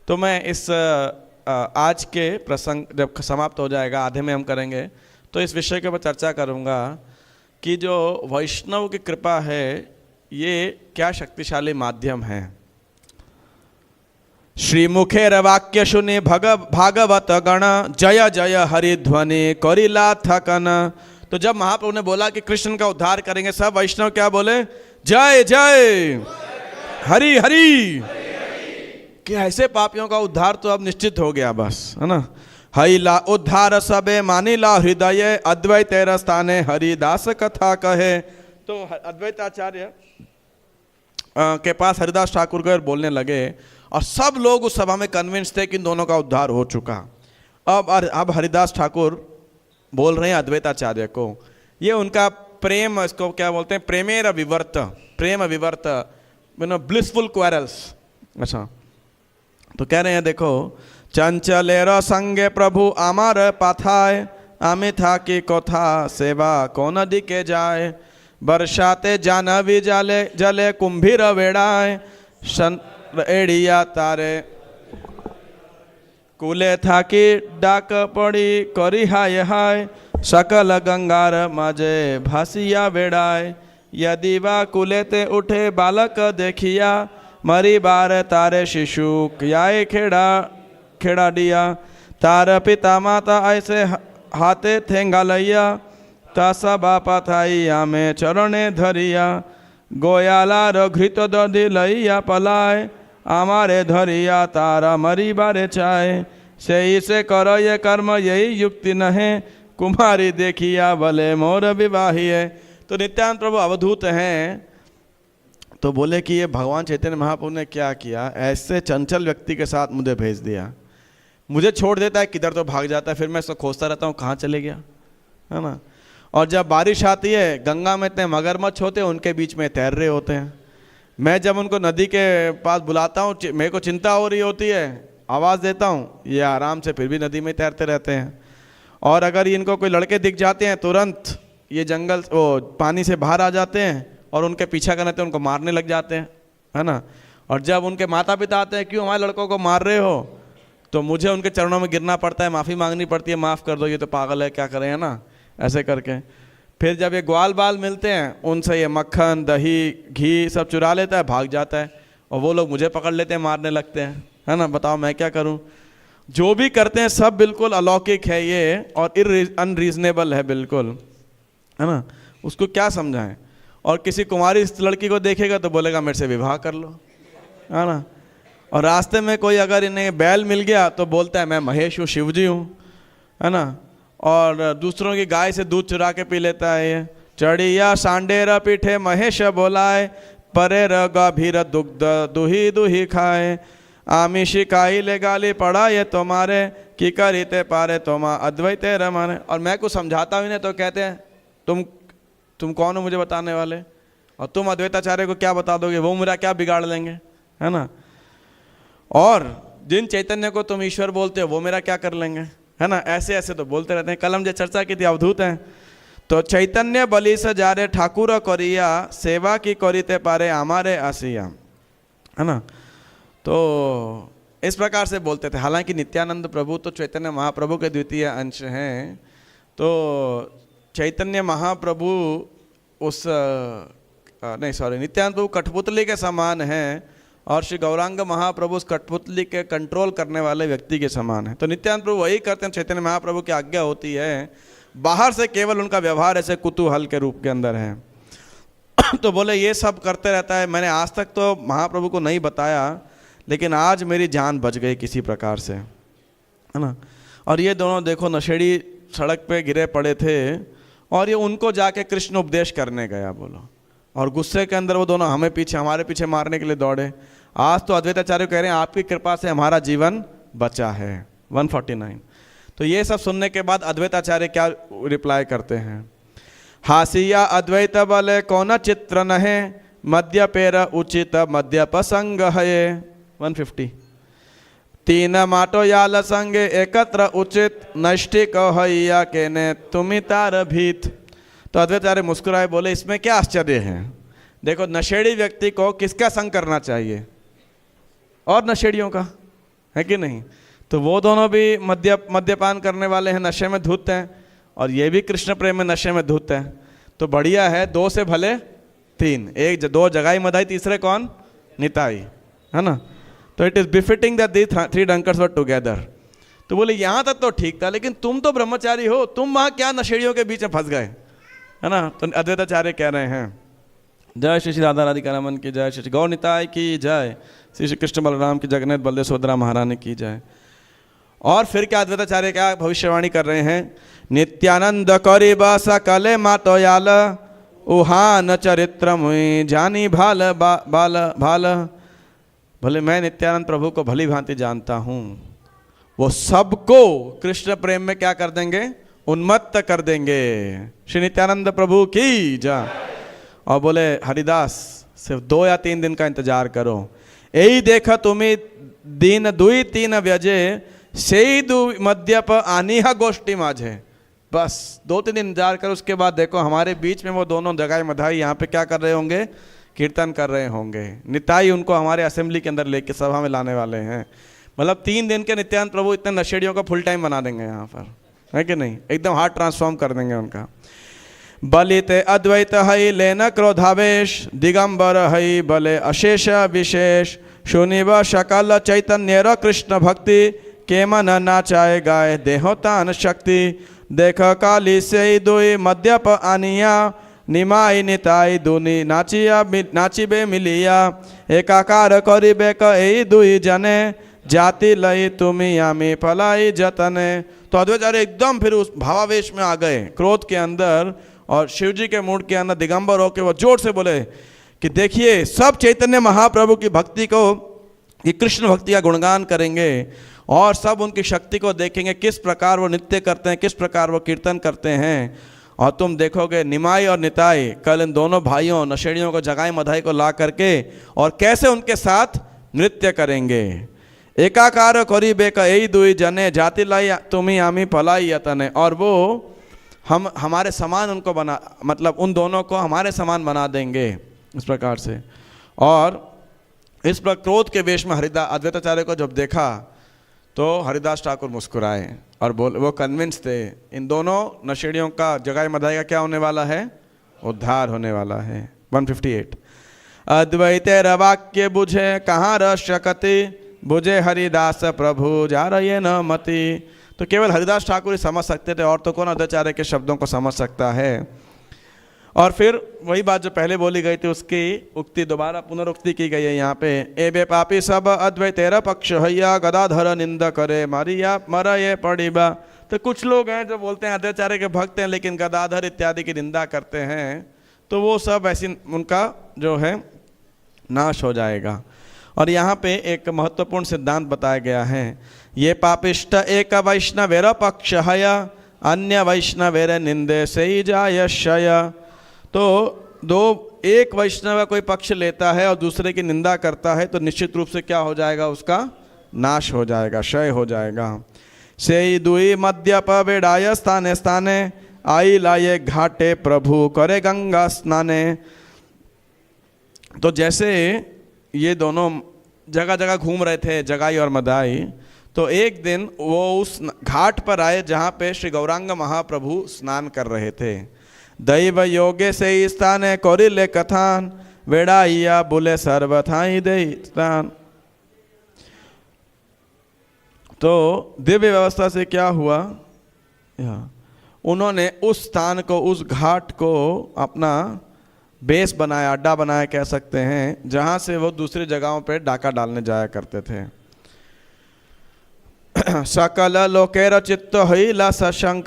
तो मैं इस आज के प्रसंग जब समाप्त हो जाएगा, आधे में हम करेंगे, तो इस विषय के ऊपर चर्चा करूंगा कि जो वैष्णव की कृपा है ये क्या शक्तिशाली माध्यम है। श्रीमुखेर वाक्य सुनि भागवत गण जय जय हरिध्वनि करिला थकन। तो जब महाप्रभु ने बोला कि कृष्ण का उद्धार करेंगे, सब वैष्णव क्या बोले? जय जय हरि हरि। कि ऐसे पापियों का उद्धार तो अब निश्चित हो गया बस, है ना। हईला उद्धार सबे मानिला हृदय अद्वैत तेरा स्थाने हरिदास कथा कहे। तो अद्वैताचार्य के पास हरिदास ठाकुर गए, बोलने लगे और सब लोग उस सभा में कन्विंस थे कि इन दोनों का उद्धार हो चुका। अब हरिदास ठाकुर बोल रहे हैं अद्वैताचार्य को, ये उनका प्रेम, इसको क्या बोलते हैं, प्रेमेर विवर्त, प्रेम विवर्त, ब्लिसफुल क्वारल्स। अच्छा, तो कह रहे हैं देखो, चंचलेर संगे प्रभु आमार पाथाय आमी था की कथा सेवा कौन दिके जाए। बरसाते जानवी जाले जले कुंभीर वेड़ाए एड़िया तारे कुले था कि डाक पड़ी करी हाय हाय सकल गंगार माजे भासिया वेड़ाए। यदि वा कुले ते उठे बालक देखिया मरी बार तारे शिशु याय खेड़ा खेड़ा दिया। तार पिता माता ऐसे हाथे थेंगा लैया तासा बापा थाई आमे चरणे धरिया। गोयाला रघृत दधि लैया पलाए आमारे धरिया तारा मरी बारे चाय। से इसे करो ये कर्म यही युक्ति नहे कुमारी देखिया भले मोर विवाहिए। तो नित्यानंद प्रभु अवधूत हैं, तो बोले कि ये भगवान चैतन्य महाप्रभु ने क्या किया, ऐसे चंचल व्यक्ति के साथ मुझे भेज दिया। मुझे छोड़ देता है, किधर तो भाग जाता है, फिर मैं इसको खोजता रहता हूँ कहाँ चले गया, है ना। और जब बारिश आती है, गंगा में इतने मगरमच्छ होते हैं, उनके बीच में तैर रहे होते हैं। मैं जब उनको नदी के पास बुलाता हूँ, मेरे को चिंता हो रही होती है, आवाज़ देता हूँ, ये आराम से फिर भी नदी में तैरते रहते हैं। और अगर इनको कोई लड़के दिख जाते हैं, तुरंत ये जंगल वो पानी से बाहर आ जाते हैं और उनके पीछा करते हैं, उनको मारने लग जाते हैं, है ना। और जब उनके माता पिता आते हैं, क्यों हमारे लड़कों को मार रहे हो, तो मुझे उनके चरणों में गिरना पड़ता है, माफ़ी मांगनी पड़ती है, माफ़ कर दो, ये तो पागल है, क्या करें, है ना, ऐसे करके। फिर जब ये ग्वाल बाल मिलते हैं, उनसे ये मक्खन दही घी सब चुरा लेता है, भाग जाता है, और वो लोग मुझे पकड़ लेते हैं, मारने लगते हैं, है ना। बताओ मैं क्या करूं। जो भी करते हैं सब बिल्कुल अलौकिक है ये, और अनरीजनेबल है बिल्कुल, है ना। उसको क्या समझाएं। और किसी कुमारी इस लड़की को देखेगा तो बोलेगा मेरे से विवाह कर लो, है ना। और रास्ते में कोई अगर इन्हें बैल मिल गया तो बोलता है मैं महेश हूँ, शिव जी हूँ, है ना। और दूसरों की गाय से दूध चुरा के पी लेता है ये। चढ़िया सांडेर पीठे महेश बोलाए परे र गभीर दुग्ध दुही दुही खाए। आमी शिकाई ले गाली पड़ा ये तुम्हारे की करीते पारे तोमा अद्वैते रमाने। और मैं कुछ समझाता हूँ इन्हें तो कहते हैं तुम कौन हो मुझे बताने वाले, और तुम अद्वैताचार्य को क्या बता दोगे, वो मेरा क्या बिगाड़ लेंगे, है ना। और जिन चैतन्य को तुम ईश्वर बोलते हो वो मेरा क्या कर लेंगे, है ना। ऐसे ऐसे तो बोलते रहते हैं। कल हम जो चर्चा की थी अवधूत हैं, तो चैतन्य बलि से जा रे ठाकुर करिया सेवा की करीते पारे हमारे आसिया, है ना। तो इस प्रकार से बोलते थे। हालांकि नित्यानंद प्रभु तो चैतन्य महाप्रभु के द्वितीय अंश हैं, तो चैतन्य महाप्रभु नित्यानंद प्रभु कठपुतली के समान हैं, और श्री गौरांग महाप्रभु उस कठपुतली के कंट्रोल करने वाले व्यक्ति के समान है। तो नित्यानंद प्रभु वही करते हैं, चैतन्य महाप्रभु की आज्ञा होती है, बाहर से केवल उनका व्यवहार ऐसे कुतूहल के रूप के अंदर है। तो बोले ये सब करते रहता है। मैंने आज तक तो महाप्रभु को नहीं बताया, लेकिन आज मेरी जान बच गई किसी प्रकार से, है ना। और ये दोनों देखो नशेड़ी सड़क पे गिरे पड़े थे, और ये उनको जाके कृष्ण उपदेश करने गया, बोलो। और गुस्से के अंदर वो दोनों हमारे पीछे मारने के लिए दौड़े। आज तो अद्वैताचार्य कह रहे हैं आपकी कृपा से हमारा जीवन बचा है। 149। तो ये सब सुनने के बाद अद्वैताचार्य क्या रिप्लाई करते हैं। हासिया अद्वैत बले कौन चित्र नहे मध्य पेर उचित मध्य पसंग है। 150। तीन माटो याल संगे एकत्र उचित नष्टिक हैया केने तुमी तार भीत। तो अद्वैताचार्य मुस्कुराए, बोले इसमें क्या आश्चर्य है। देखो नशेड़ी व्यक्ति को किसका संग करना चाहिए, और नशेड़ियों का, है कि नहीं। तो वो दोनों भी मद्यपान करने वाले हैं, नशे में धुत हैं, और ये भी कृष्ण प्रेम में नशे में धुत हैं। तो बढ़िया है, दो से भले तीन, एक दो जगाई मदाई, तीसरे कौन निताई, है ना। तो it is befitting that the three drunkards were together. तो बोले यहाँ तक तो ठीक था, लेकिन तुम तो ब्रह्मचारी हो, तुम वहाँ क्या नशेड़ियों के बीच में फंस गए, है ना। तो अद्वैताचार्य कह रहे हैं, जय श्री श्री राधा राधिका रमन की जय, श्री गौर निताय की जय, श्री श्री कृष्ण बलराम की जगन्नाथ बलदेव सुभद्रा महारानी की जय। और फिर क्या अद्वैताचार्य क्या भविष्यवाणी कर रहे हैं, नित्यानंद करिबा सकले मातोयाल उहान चरित्र मुई जानी भाल बाल भाल। भले मैं नित्यानंद प्रभु को भली भांति जानता हूँ, वो सबको कृष्ण प्रेम में क्या कर देंगे, उन्मत्त कर देंगे। श्री नित्यानंद प्रभु की जय। और बोले हरिदास सिर्फ 2 या 3 दिन का इंतजार करो, यही देखा तुम्हें दिन 2-3 व्यजे से दु मद्यप आनिहा गोष्ठी माझे। बस 2-3 दिन इंतजार करो, उसके बाद देखो हमारे बीच में वो दोनों जगाई मधाई यहाँ पे क्या कर रहे होंगे, कीर्तन कर रहे होंगे। निताई उनको हमारे असेंबली के अंदर लेके सभा में लाने वाले हैं। मतलब 3 दिन के नित्यानंद प्रभु इतने नशेड़ियों को फुल टाइम बना देंगे यहाँ पर, है कि नहीं, एकदम हार्ट ट्रांसफॉर्म कर देंगे उनका। बलित अद्वैत हई लेन क्रोधावेश, दिगंबर हई बले अशेष विशेष, सुनिब सकल चैतन्य र कृष्ण भक्ति, के मन नाचाए गाय देहोतान शक्ति, देख काली से दुई मद्यप आनिया, निमाई निताई दुनी नाचिया नाचिबे मिलिया, एकाकार करिबे कई दुई जने, जाति लई तुमी आमी फलाई जतने। तो अद्वैताचार्य एकदम फिर उस भावावेश में आ गए, क्रोध के अंदर, और शिव जी के मूड के अंदर दिगंबर होकर वो जोर से बोले कि देखिए सब चैतन्य महाप्रभु की भक्ति को, कि कृष्ण भक्ति का गुणगान करेंगे, और सब उनकी शक्ति को देखेंगे, किस प्रकार वो नृत्य करते हैं, किस प्रकार वो कीर्तन करते हैं। और तुम देखोगे निमाई और निताई कल इन दोनों भाइयों नशेड़ियों को जगाई मधाई को ला करके और कैसे उनके साथ नृत्य करेंगे। एकाकार करीबे का यही दुई जने, जाति लाई तुम्ही आमी फलाई यतने। और वो हम हमारे समान उनको बना, मतलब उन दोनों को हमारे समान बना देंगे इस प्रकार से। और इस पर क्रोध के वेश में अद्वैताचार्य को जब देखा तो हरिदास ठाकुर मुस्कुराए और वो कन्विंस थे इन दोनों नशेड़ियों का जगाई मधाई का क्या होने वाला है, उद्धार होने वाला है। 158 अद्वैते रवाक्य बुझे कहाँ रस शकति, बुझे हरिदास प्रभु जा रहे न मति। तो केवल हरिदास ठाकुर ही समझ सकते थे, और तो कौन अद्वैताचार्य के शब्दों को समझ सकता है। और फिर वही बात जो पहले बोली गई थी उसकी उक्ति दोबारा पुनरुक्ति की गई है यहाँ पे। ए बे पापी सब अद्वैतेर पक्ष हैया, गदाधर निंद करे मारिया मरा ये पड़ीबा। तो कुछ लोग हैं जो बोलते हैं अद्वैताचार्य के भक्त हैं लेकिन गदाधर इत्यादि की निंदा करते हैं, तो वो सब ऐसी उनका जो है नाश हो जाएगा। और यहाँ पे एक महत्वपूर्ण सिद्धांत बताया गया है, ये पापिष्ट एक वैष्णवेर पक्ष हया, अन्य वैष्णवेर निंदे से ही जाय शय। तो एक वैष्णव का कोई पक्ष लेता है और दूसरे की निंदा करता है तो निश्चित रूप से क्या हो जाएगा, उसका नाश हो जाएगा, क्षय हो जाएगा। से दुई मद्यप बेड़ाय स्थाने स्थाने, आई लाए घाटे प्रभु करे गंगा स्नाने। तो जैसे ये दोनों जगह जगह घूम रहे थे जगाई और मदाई, तो एक दिन वो उस घाट पर आए जहाँ पे श्री गौरांग महाप्रभु स्नान कर रहे थे। दैव योगे से स्थाने कौरिले कथान, वेड़ाइया बोले सर्वथाई दे स्थान। तो दिव्य व्यवस्था से क्या हुआ, उन्होंने उस स्थान को, उस घाट को अपना बेस बनाया, अड्डा बनाया कह सकते हैं, जहाँ से वो दूसरी जगहों पे डाका डालने जाया करते थे। सकल लोकेर चित्त हईला सशंक,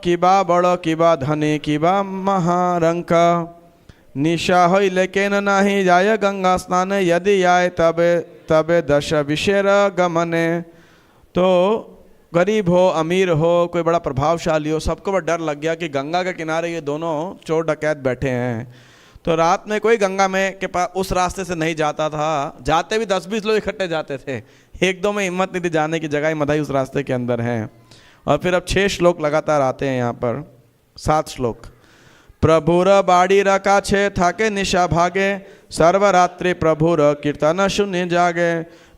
किबा बड़ो किबा धनी किबा महारंक, निशा हई लेकिन नहीं जाय गंगा स्नान, यदि आए तबे तबे दश विशेर गमने। तो गरीब हो अमीर हो कोई बड़ा प्रभावशाली हो, सबको बड़ा डर लग गया कि गंगा के किनारे ये दोनों चोर डकैत बैठे हैं। तो रात में कोई गंगा में के पास उस रास्ते से नहीं जाता था, जाते भी 10-20 लोग इकट्ठे जाते थे, एक दो में हिम्मत नहीं थी जाने की, जगह मधाई उस रास्ते के अंदर हैं। और फिर अब 6 श्लोक लगातार आते हैं यहाँ पर, 7 श्लोक। प्रभुर बाड़ी रका छे थाके निशा भागे, सर्वरात्रि प्रभुर कीर्तन शून्य जागे,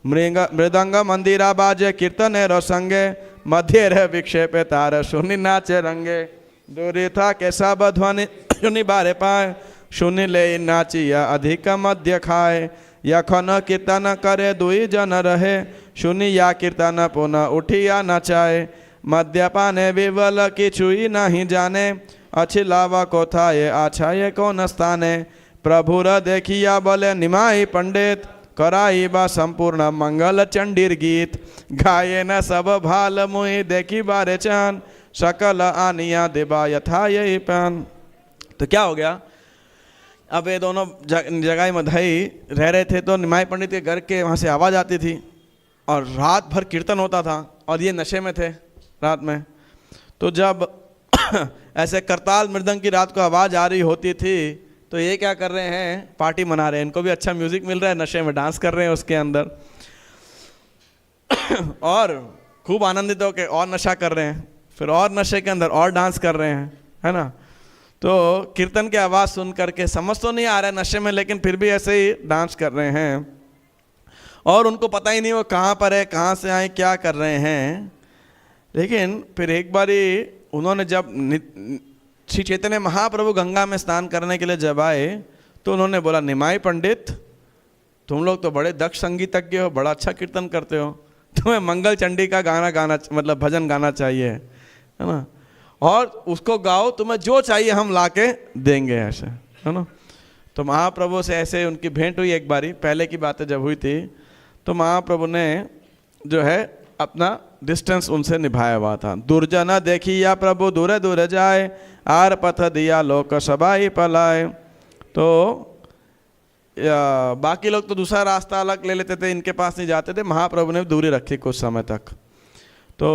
मृदंग मंदिरा बाजे कीर्तन रो संगे, मध्य रह विक्षेपे तार शून्य नाचे रंगे, दूरी था के सब ध्वनि शून्य बारे पाए, शून्य ले नाचिया अधिक मध्य खाए, यखन कीर्तन करे दुई जन रहे, सुनिया कीर्तन पुनः उठिया नचाए। मद्यपाने विवल किछुई नहीं जाने, अच्छी लावा कोथाए आछाए कौन स्थाने। प्रभुर देखिया बोले निमाई पंडित, कराई बा संपूर्ण मंगल चंडीर गीत। गाये न सब भाल मुहि देखी बारे चान, सकल आनिया देवा यथा यही पान। तो क्या हो गया, अब ये दोनों जगाई मधाई रह रहे थे, तो निमाई पंडित के घर के वहाँ से आवाज़ आती थी और रात भर कीर्तन होता था, और ये नशे में थे रात में। तो जब ऐसे करताल मृदंग की रात को आवाज़ आ रही होती थी, तो ये क्या कर रहे हैं, पार्टी मना रहे हैं, इनको भी अच्छा म्यूजिक मिल रहा है, नशे में डांस कर रहे हैं उसके अंदर और खूब आनंदित होकर और नशा कर रहे हैं, फिर और नशे के अंदर और डांस कर रहे हैं, है ना। तो कीर्तन की आवाज़ सुन करके समझ तो नहीं आ रहा है नशे में, लेकिन फिर भी ऐसे ही डांस कर रहे हैं, और उनको पता ही नहीं वो कहाँ पर है, कहाँ से आए, क्या कर रहे हैं। लेकिन फिर एक बारी उन्होंने जब श्री चैतन्य महाप्रभु गंगा में स्नान करने के लिए जब आए, तो उन्होंने बोला, निमाई पंडित तुम लोग तो बड़े दक्ष संगीतज्ञ हो, बड़ा अच्छा कीर्तन करते हो, तुम्हें मंगल चंडी का गाना मतलब भजन गाना चाहिए, है ना, और उसको गाओ, तुम्हें जो चाहिए हम लाके देंगे, ऐसे, है ना। तो महाप्रभु से ऐसे उनकी भेंट हुई एक बारी, पहले की बातें जब हुई थी, तो महाप्रभु ने जो है अपना डिस्टेंस उनसे निभाया हुआ था। दुर्जन देखी या प्रभु दूर दूर जाए, आर पथ दिया लोक सबाई पलाए। तो बाकी लोग तो दूसरा रास्ता अलग ले लेते थे, इनके पास नहीं जाते थे, महाप्रभु ने दूरी रखी कुछ समय तक। तो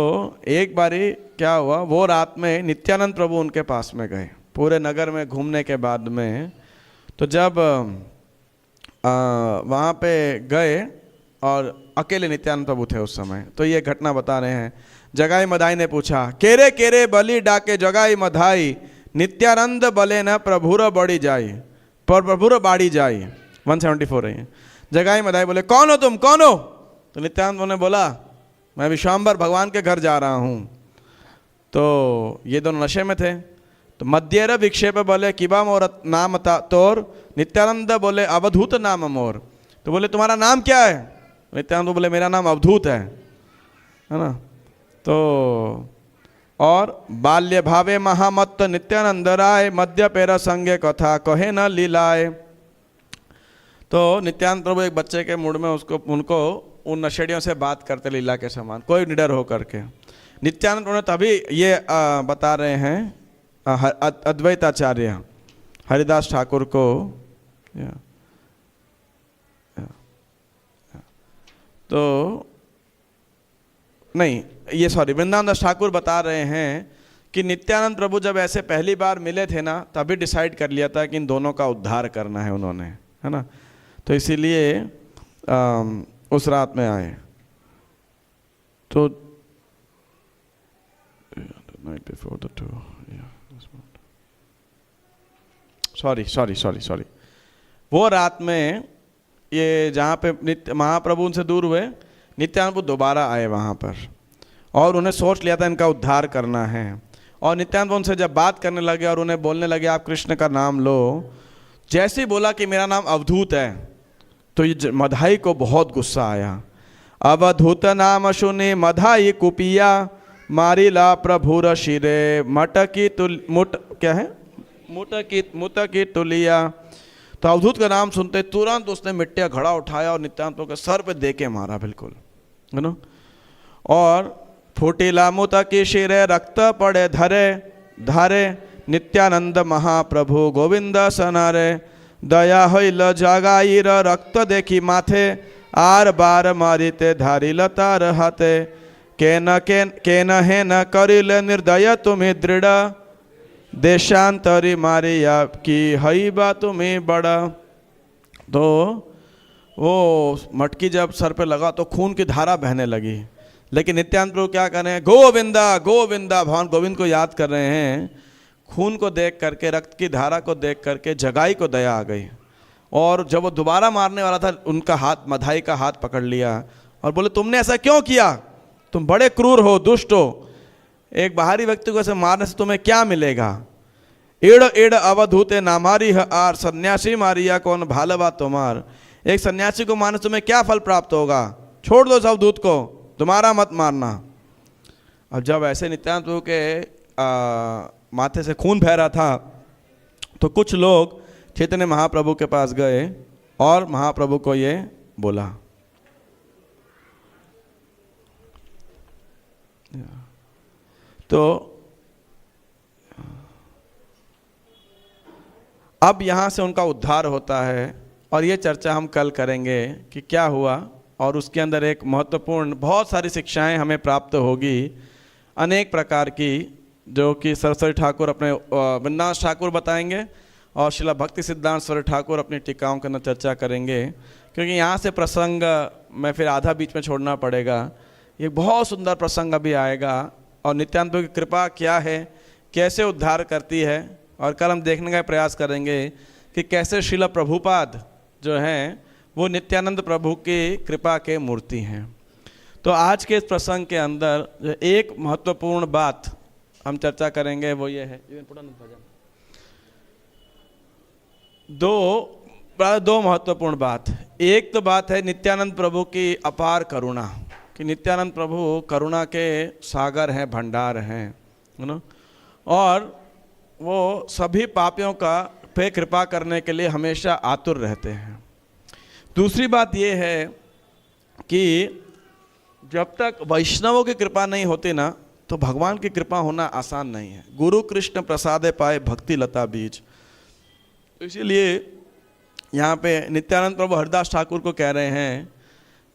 एक बारी क्या हुआ, वो रात में नित्यानंद प्रभु उनके पास में गए, पूरे नगर में घूमने के बाद में। तो जब वहाँ पे गए और अकेले नित्यानंद प्रभु थे उस समय, तो ये घटना बता रहे हैं। जगाई मधाई ने पूछा, केरे केरे बलि डाके जगाई मधाई, नित्यानंद बले न प्रभुर बड़ी जाई, पर प्रभुर बाड़ी जाई। 174 रही है। जगाई मधाई बोले, कौन हो तुम, कौन हो? तो नित्यानंद ने बोला, मैं विश्वाम्बर भगवान के घर जा रहा हूँ। तो ये दोनों नशे में थे। तो मध्येर विक्षेप बोले, किबा मोर नाम तोर, नित्यानंद बोले, अवधूत नाम मोर। तो बोले, तुम्हारा नाम क्या है? नित्यानंद बोले, मेरा नाम अवधूत है ना। तो और बाल्य भावे महामत्त नित्यानंद राय, मध्य पेरा संगे कथा कहे न लीलाए। तो नित्यानंद प्रभु एक बच्चे के मूड में उनको उन नशेड़ियों से बात करते लीला के समान, कोई निडर हो करके। नित्यानंद प्रभु तभी ये बता रहे हैं अद्वैताचार्य हरिदास ठाकुर को, तो नहीं, ये सॉरी, वृंदावन दास ठाकुर बता रहे हैं कि नित्यानंद प्रभु जब ऐसे पहली बार मिले थे ना, तभी डिसाइड कर लिया था कि इन दोनों का उद्धार करना है उन्होंने, है ना। तो इसीलिए उस रात में आए। तो सॉरी वो रात में ये जहाँ पे महाप्रभु उनसे दूर हुए, नित्यानंद प्रभु दोबारा आए वहाँ पर, और उन्हें सोच लिया था इनका उद्धार करना है। और नित्यानंद उनसे जब बात करने लगे और उन्हें बोलने लगे, आप कृष्ण का नाम लो, जैसे ही बोला कि मेरा नाम अवधूत है, तो ये मधाई को बहुत गुस्सा आया। अवधूत नाम सुनी मधाई कुपिया, मारिला प्रभुर शिरे मटकी मुटकी तुलिया। तो अवधूत का नाम सुनते तुरंत उसने मिट्टी का घड़ा उठाया और नित्यानंद के सर पे दे के मारा, बिल्कुल, है ना। और फूटिला मुतकी शिरे रक्त पड़े धरे धारे, नित्यानंद महाप्रभु गोविंद सनारे। दया होइल जगाईर रक्त देखी माथे, आर बार मारिते धारी लतार हाथे। केन हेन करिल निर्दय तुम्हें दृढ़, देशांतरी मारिया की हई बा तुम्हें बड़ा। तो वो मटकी जब सर पे लगा तो खून की धारा बहने लगी, लेकिन नित्यानंद प्रभु क्या कर रहे हैं, गोविंदा गोविंदा, भगवान गोविंद को याद कर रहे हैं। खून को देख करके, रक्त की धारा को देख करके जगाई को दया आ गई, और जब वो दोबारा मारने वाला था, उनका हाथ, मधाई का हाथ पकड़ लिया और बोले, तुमने ऐसा क्यों किया? तुम बड़े क्रूर हो, दुष्ट हो, एक बाहरी व्यक्ति को ऐसे मारने से तुम्हें क्या मिलेगा? एड़ एड़ अवधूते नामारी आर, सन्यासी मारिया कौन भालवा तुम्हार। एक सन्यासी को मारने से तुम्हें क्या फल प्राप्त होगा? छोड़ दो सब दूत को, तुम्हारा मत मारना। अब जब ऐसे नित्यानंद प्रभु के माथे से खून बह रहा था तो कुछ लोग चैतन्य महाप्रभु के पास गए और महाप्रभु को ये बोला। तो अब यहाँ से उनका उद्धार होता है और ये चर्चा हम कल करेंगे कि क्या हुआ, और उसके अंदर एक महत्वपूर्ण बहुत सारी शिक्षाएं हमें प्राप्त होगी अनेक प्रकार की, जो कि सरस्वती ठाकुर अपने वृंदावन ठाकुर बताएंगे और शिला भक्ति सिद्धांत सरस्वती ठाकुर अपनी टीकाओं के अंदर चर्चा करेंगे। क्योंकि यहाँ से प्रसंग मैं फिर आधा बीच में छोड़ना पड़ेगा। ये बहुत सुंदर प्रसंग अभी आएगा और नित्यानंद प्रभु की कृपा क्या है, कैसे उद्धार करती है, और कल हम देखने का प्रयास करेंगे कि कैसे श्रील प्रभुपाद जो हैं वो नित्यानंद प्रभु की कृपा के मूर्ति हैं। तो आज के इस प्रसंग के अंदर जो एक महत्वपूर्ण बात हम चर्चा करेंगे वो ये है, दो महत्वपूर्ण बात। एक तो बात है नित्यानंद प्रभु की अपार करुणा, कि नित्यानंद प्रभु करुणा के सागर हैं, भंडार हैं, है ना, और वो सभी पापियों का पे कृपा करने के लिए हमेशा आतुर रहते हैं। दूसरी बात ये है कि जब तक वैष्णवों की कृपा नहीं होती ना तो भगवान की कृपा होना आसान नहीं है। गुरु कृष्ण प्रसादे पाए भक्ति लता बीज। तो इसीलिए यहाँ पे नित्यानंद प्रभु हरिदास ठाकुर को कह रहे हैं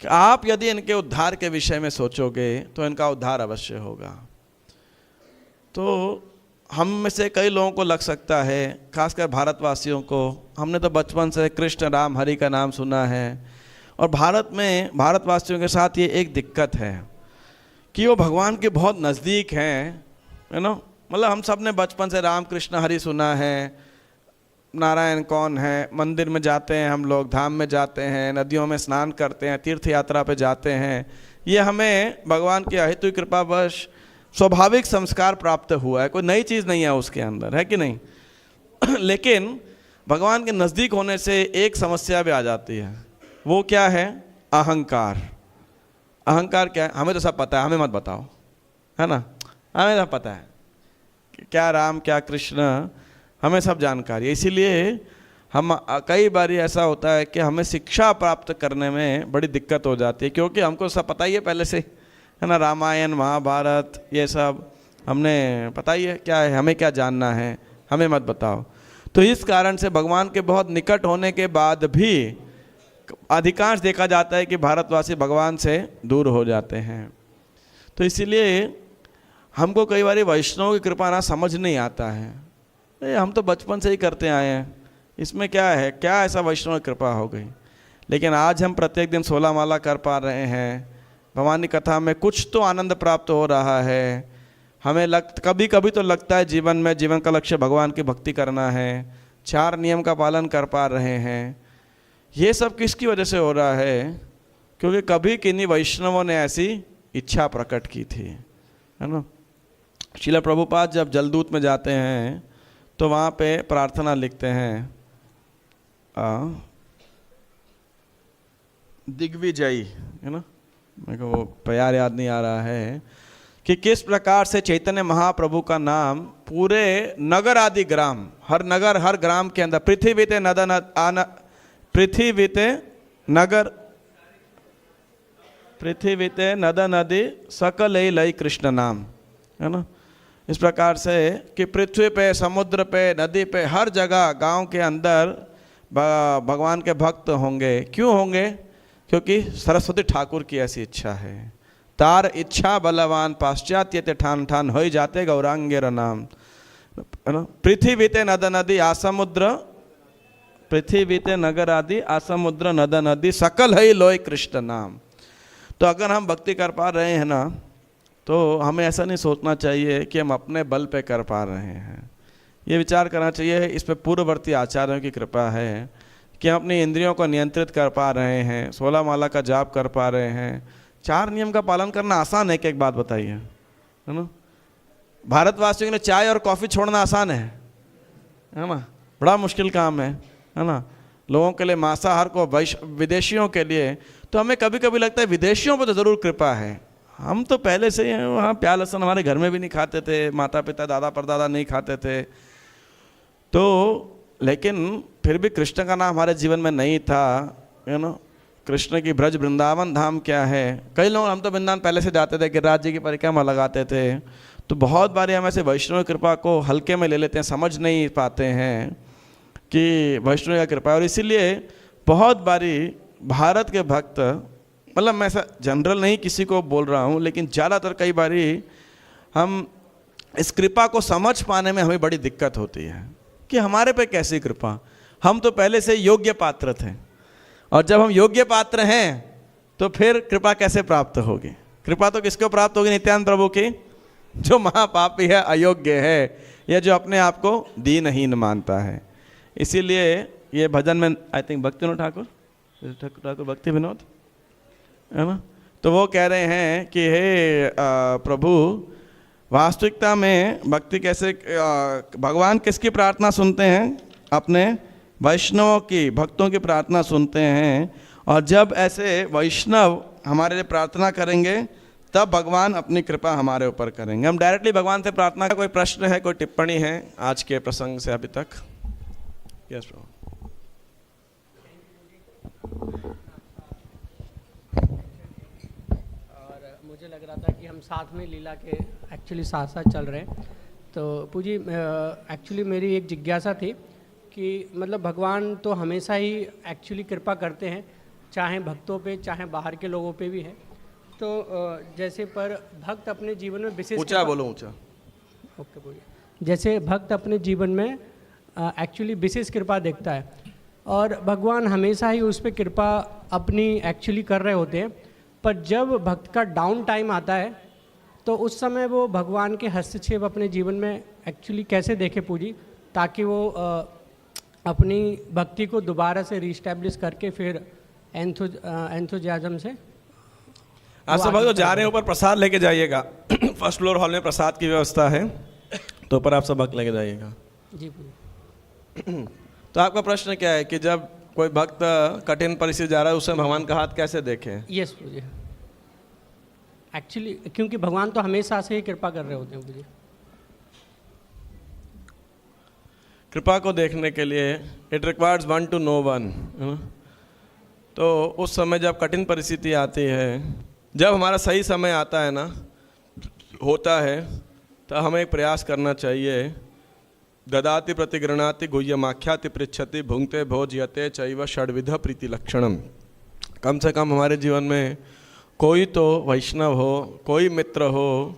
कि आप यदि इनके उद्धार के विषय में सोचोगे तो इनका उद्धार अवश्य होगा। तो हम में से कई लोगों को लग सकता है, खासकर भारतवासियों को, हमने तो बचपन से कृष्ण राम हरि का नाम सुना है, और भारत में भारतवासियों के साथ ये एक दिक्कत है कि वो भगवान के बहुत नज़दीक हैं, है ना। मतलब हम सब ने बचपन से राम कृष्ण हरि सुना है, नारायण कौन है, मंदिर में जाते हैं हम लोग, धाम में जाते हैं, नदियों में स्नान करते हैं, तीर्थ यात्रा पे जाते हैं। ये हमें भगवान की अहेतु कृपावश स्वाभाविक संस्कार प्राप्त हुआ है, कोई नई चीज़ नहीं है उसके अंदर, है कि नहीं। लेकिन भगवान के नज़दीक होने से एक समस्या भी आ जाती है। वो क्या है? अहंकार। अहंकार क्या है? हमें तो सब पता है, हमें मत बताओ, है ना। हमें सब पता है क्या राम क्या कृष्ण, हमें सब जानकारी है। इसीलिए हम कई बार ऐसा होता है कि हमें शिक्षा प्राप्त करने में बड़ी दिक्कत हो जाती है, क्योंकि हमको सब पता ही है पहले से, है ना। रामायण महाभारत ये सब हमने पता ही है क्या है, हमें क्या जानना है, हमें मत बताओ। तो इस कारण से भगवान के बहुत निकट होने के बाद भी अधिकांश देखा जाता है कि भारतवासी भगवान से दूर हो जाते हैं। तो इसीलिए हमको कई बार वैष्णव की कृपा ना समझ नहीं आता है। हम तो बचपन से ही करते आए हैं, इसमें क्या है, क्या ऐसा वैष्णव की कृपा हो गई। लेकिन आज हम प्रत्येक दिन 16 माला कर पा रहे हैं, भगवान की कथा में कुछ तो आनंद प्राप्त हो रहा है। हमें कभी कभी तो लगता है जीवन का लक्ष्य भगवान की भक्ति करना है, 4 नियम का पालन कर पा रहे हैं। ये सब किसकी वजह से हो रहा है? क्योंकि कभी किन्हीं वैष्णवों ने ऐसी इच्छा प्रकट की थी, है ना। श्रील प्रभुपाद जब जलदूत में जाते हैं तो वहाँ पे प्रार्थना लिखते हैं, दिग्विजयी, है ना, मेरे को वो प्यार याद नहीं आ रहा है, कि किस प्रकार से चैतन्य महाप्रभु का नाम पूरे नगर आदि ग्राम, हर नगर हर ग्राम के अंदर, पृथ्वी नद नदी सकल ही लई कृष्ण नाम, है ना। इस प्रकार से कि पृथ्वी पे, समुद्र पे, नदी पे, हर जगह गांव के अंदर भगवान के भक्त होंगे। क्यों होंगे? क्योंकि सरस्वती ठाकुर की ऐसी इच्छा है। तार इच्छा बलवान पाश्चात्य ते ठान ठान हो जाते गौरांगेर नाम, है ना। पृथ्वी ते नद नदी आसमुद्र, पृथ्वी ते नगर आदि आसमुद्र नद नदी सकल है लोय कृष्ण नाम। तो अगर हम भक्ति कर पा रहे हैं ना, तो हमें ऐसा नहीं सोचना चाहिए कि हम अपने बल पे कर पा रहे हैं। ये विचार करना चाहिए, इस पे पूर्ववर्ती आचार्यों की कृपा है कि हम अपनी इंद्रियों को नियंत्रित कर पा रहे हैं, 16 माला का जाप कर पा रहे हैं। 4 नियम का पालन करना आसान है कि एक बात बताइए, है ना। भारतवासियों के लिए चाय और कॉफ़ी छोड़ना आसान है ना, बड़ा मुश्किल काम है ना। लोगों के लिए मांसाहार को विदेशियों के लिए, तो हमें कभी कभी लगता है विदेशियों पर तो ज़रूर कृपा है। हम तो पहले से ही वहाँ प्याज लहसुन हमारे घर में भी नहीं खाते थे, माता पिता दादा परदादा नहीं खाते थे, तो लेकिन फिर भी कृष्ण का नाम हमारे जीवन में नहीं था, कृष्ण की ब्रज वृंदावन धाम क्या है। कई लोग, हम तो वृंदावन पहले से जाते थे, गिरिराज जी की परिक्रमा लगाते थे, तो बहुत बारी हम ऐसे वैष्णव कृपा को हल्के में ले लेते हैं, समझ नहीं पाते हैं कि वैष्णव की कृपा है। और इसीलिए बहुत बारी भारत के भक्त, मतलब मैं ऐसा जनरल नहीं किसी को बोल रहा हूँ, लेकिन ज़्यादातर कई बारी हम इस कृपा को समझ पाने में हमें बड़ी दिक्कत होती है कि हमारे पे कैसी कृपा, हम तो पहले से योग्य पात्र थे, और जब हम योग्य पात्र हैं तो फिर कृपा कैसे प्राप्त होगी। कृपा तो किसको प्राप्त होगी? नित्यानंद प्रभु की, जो महापापी है, अयोग्य है, या जो अपने आप को दीनहीन मानता है। इसीलिए ये भजन में आई थिंक भक्ति विनोद ठाकुर भक्ति विनोद है ना, तो वो कह रहे हैं कि हे प्रभु, वास्तविकता में भक्ति कैसे, भगवान किसकी प्रार्थना सुनते हैं? अपने वैष्णवों की, भक्तों की प्रार्थना सुनते हैं। और जब ऐसे वैष्णव हमारे लिए प्रार्थना करेंगे तब भगवान अपनी कृपा हमारे ऊपर करेंगे। हम डायरेक्टली भगवान से प्रार्थना। कोई प्रश्न है, कोई टिप्पणी है आज के प्रसंग से अभी तक? यस प्रभु। और मुझे लग रहा था कि हम साथ में लीला के एक्चुअली साथ साथ चल रहे हैं, तो पूजी एक्चुअली मेरी एक जिज्ञासा थी कि मतलब भगवान तो हमेशा ही एक्चुअली कृपा करते हैं, चाहे भक्तों पे चाहे बाहर के लोगों पे भी है। तो जैसे पर भक्त अपने जीवन में विशेष, ऊंचा बोलो, ऊंचा। ओके बोलिए। जैसे भक्त अपने जीवन में एक्चुअली विशेष कृपा देखता है, और भगवान हमेशा ही उस पर कृपा अपनी एक्चुअली कर रहे होते हैं, पर जब भक्त का डाउन टाइम आता है तो उस समय वो भगवान के हस्तक्षेप अपने जीवन में एक्चुअली कैसे देखे पूजी, ताकि वो अपनी भक्ति को दोबारा से रीस्टैब्लिश करके फिर एंथुजियाज्म से। आप सब भक्त जा रहे हैं ऊपर, प्रसाद लेके जाइएगा। फर्स्ट फ्लोर हॉल में प्रसाद की व्यवस्था है, तो ऊपर आप सब भक्त लेके जाइएगा। जी पूजी। तो आपका प्रश्न क्या है कि जब कोई भक्त कठिन परिस्थिति जा रहा है, उसमें भगवान का हाथ कैसे देखें? यस पूजी। एक्चुअली क्योंकि भगवान तो हमेशा से ही कृपा कर रहे होते हैं पूजी। कृपा को देखने के लिए it requires one to know one. तो उस समय जब कठिन परिस्थिति आती है, जब हमारा सही समय आता है ना, होता है, तो हमें एक प्रयास करना चाहिए। ददाति प्रतिगृणाति गुह्यमाख्याति पृच्छति भुंक्ते भोज्यते चैव षड्विध प्रीति लक्षणम। कम से कम हमारे जीवन में कोई तो वैष्णव हो, कोई मित्र हो,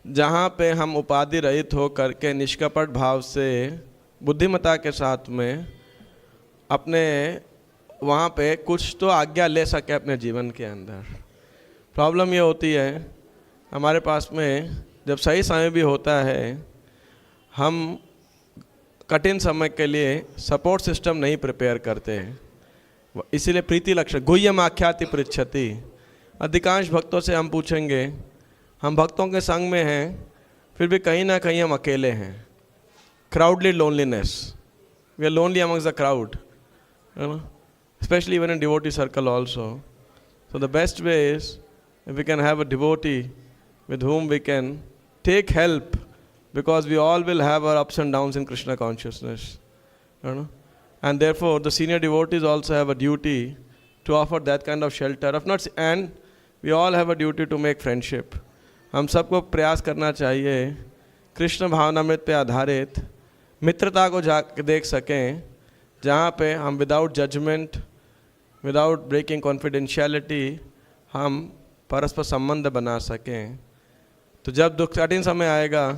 जहाँ पे हम उपाधि रहित हो करके निष्कपट भाव से बुद्धिमता के साथ में अपने वहाँ पे कुछ तो आज्ञा ले सके अपने जीवन के अंदर। प्रॉब्लम ये होती है हमारे पास में, जब सही समय भी होता है, हम कठिन समय के लिए सपोर्ट सिस्टम नहीं प्रिपेयर करते। इसीलिए प्रीति लक्षण गुह्यम आख्याति पृच्छति। अधिकांश भक्तों से हम पूछेंगे, हम भक्तों के संग में हैं, फिर भी कहीं ना कहीं हम अकेले हैं। Crowdly loneliness, we are lonely amongst the crowd, especially even in devotee circle also. So the best way is if we can have a devotee with whom we can take help, because we all will have our ups and downs in Krishna consciousness, and therefore the senior devotees also have a duty to offer that kind of shelter. If not, and we all have a duty to make friendship. हम सबको प्रयास करना चाहिए कृष्ण भावनामृत पे आधारित मित्रता को देख सकें, जहाँ पे हम without judgement, without breaking confidentiality हम परस्पर संबंध बना सकें। तो जब दुख कठिन समय आएगा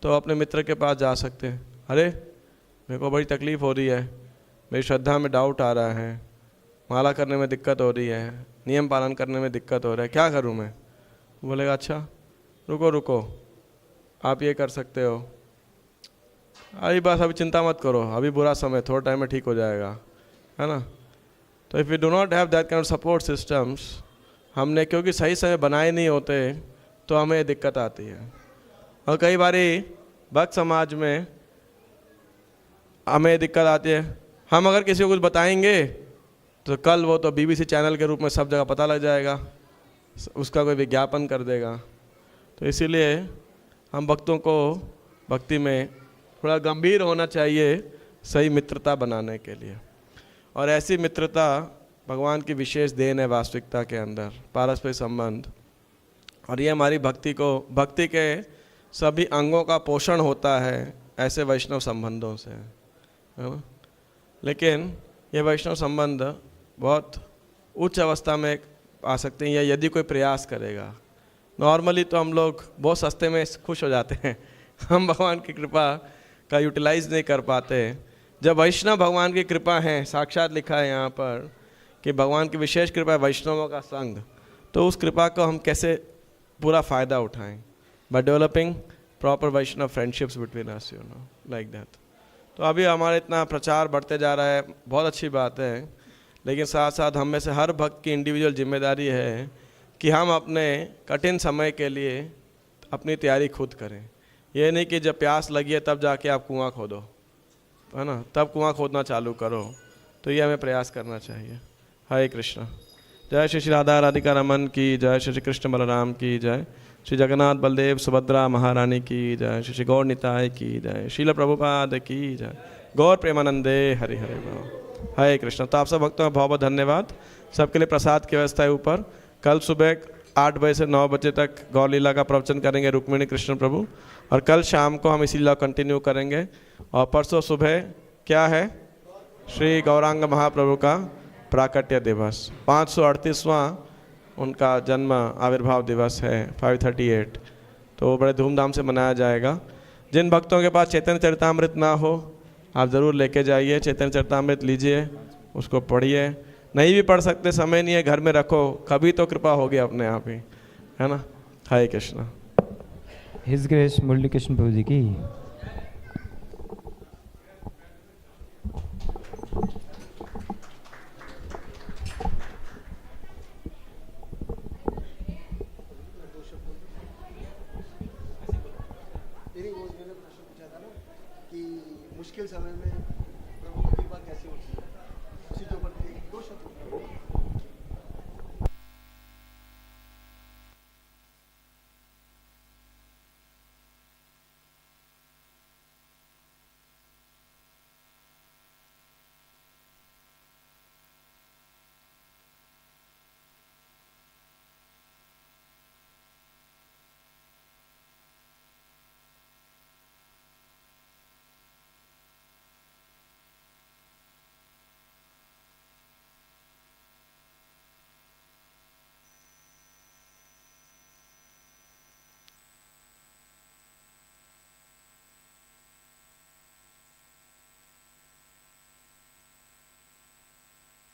तो अपने मित्र के पास जा सकते हैं। अरे मेरे को बड़ी तकलीफ़ हो रही है, मेरी श्रद्धा में डाउट आ रहा है, माला करने में दिक्कत हो रही है, नियम पालन करने में दिक्कत हो रहा है, क्या करूं मैं? बोलेगा अच्छा रुको रुको, आप ये कर सकते हो, अरे बस अभी चिंता मत करो, अभी बुरा समय, थोड़ा टाइम में ठीक हो जाएगा, है ना। तो if you do not have that kind of support systems, हमने क्योंकि सही समय बनाए नहीं होते तो हमें दिक्कत आती है। और कई बारी भक्त समाज में हमें दिक्कत आती है, हम अगर किसी को कुछ बताएंगे तो कल वो तो BBC चैनल के रूप में सब जगह पता लग जाएगा, उसका कोई विज्ञापन कर देगा। तो इसीलिए हम भक्तों को भक्ति में थोड़ा गंभीर होना चाहिए सही मित्रता बनाने के लिए। और ऐसी मित्रता भगवान की विशेष देन है वास्तविकता के अंदर, पारस्परिक संबंध। और ये हमारी भक्ति के सभी अंगों का पोषण होता है ऐसे वैष्णव संबंधों से, है ना। लेकिन ये वैष्णव संबंध बहुत उच्च अवस्था में आ सकते हैं या यदि कोई प्रयास करेगा। नॉर्मली तो हम लोग बहुत सस्ते में खुश हो जाते हैं, हम भगवान की कृपा का यूटिलाइज नहीं कर पाते। जब वैष्णव भगवान की कृपा है, साक्षात लिखा है यहाँ पर कि भगवान की विशेष कृपा है वैष्णवों का संग, तो उस कृपा को हम कैसे पूरा फ़ायदा उठाएं? बाय डेवलपिंग प्रॉपर वैष्णव friendships between us, you know, like that. तो अभी हमारा इतना प्रचार बढ़ते जा रहा है, बहुत अच्छी बात है, लेकिन साथ साथ हम में से हर भक्त की इंडिविजुअल जिम्मेदारी है कि हम अपने कठिन समय के लिए अपनी तैयारी खुद करें। ये नहीं कि जब प्यास लगी है तब जाके आप कुआं खोदो, है ना, तब कुआं खोदना चालू करो। तो ये हमें प्रयास करना चाहिए। हरे कृष्णा। जय श्री राधा राधिका रमन की जय, श्री कृष्ण बलराम की जय, श्री जगन्नाथ बलदेव सुभद्रा महारानी की जय, श्री गौर निताय की जय, शील प्रभुपाद की जय, गौर प्रेमानंदे हरि हरि बोल। हरे कृष्ण। तो आप सब भक्तों का बहुत बहुत धन्यवाद। सबके लिए प्रसाद की व्यवस्था है ऊपर। कल सुबह 8 बजे से 9 बजे तक गौर लीला का प्रवचन करेंगे रुक्मिणी कृष्ण प्रभु, और कल शाम को हम इसी लीला कंटिन्यू करेंगे। और परसों सुबह क्या है? श्री गौरांग महाप्रभु का प्राकट्य दिवस, 538वां उनका जन्म आविर्भाव दिवस है, 538। तो बड़े धूमधाम से मनाया जाएगा। जिन भक्तों के पास चैतन्य चरितामृत ना हो, आप ज़रूर लेके जाइए, चैतन्य चरितामृत लीजिए, उसको पढ़िए। नहीं भी पढ़ सकते, समय नहीं है, घर में रखो, कभी तो कृपा होगी अपने आप ही, है ना। हरे कृष्णा। हिज ग्रेस मुरली कृष्ण प्रभु जी की। मैंने प्रश्न पूछा था ना कि मुश्किल समय में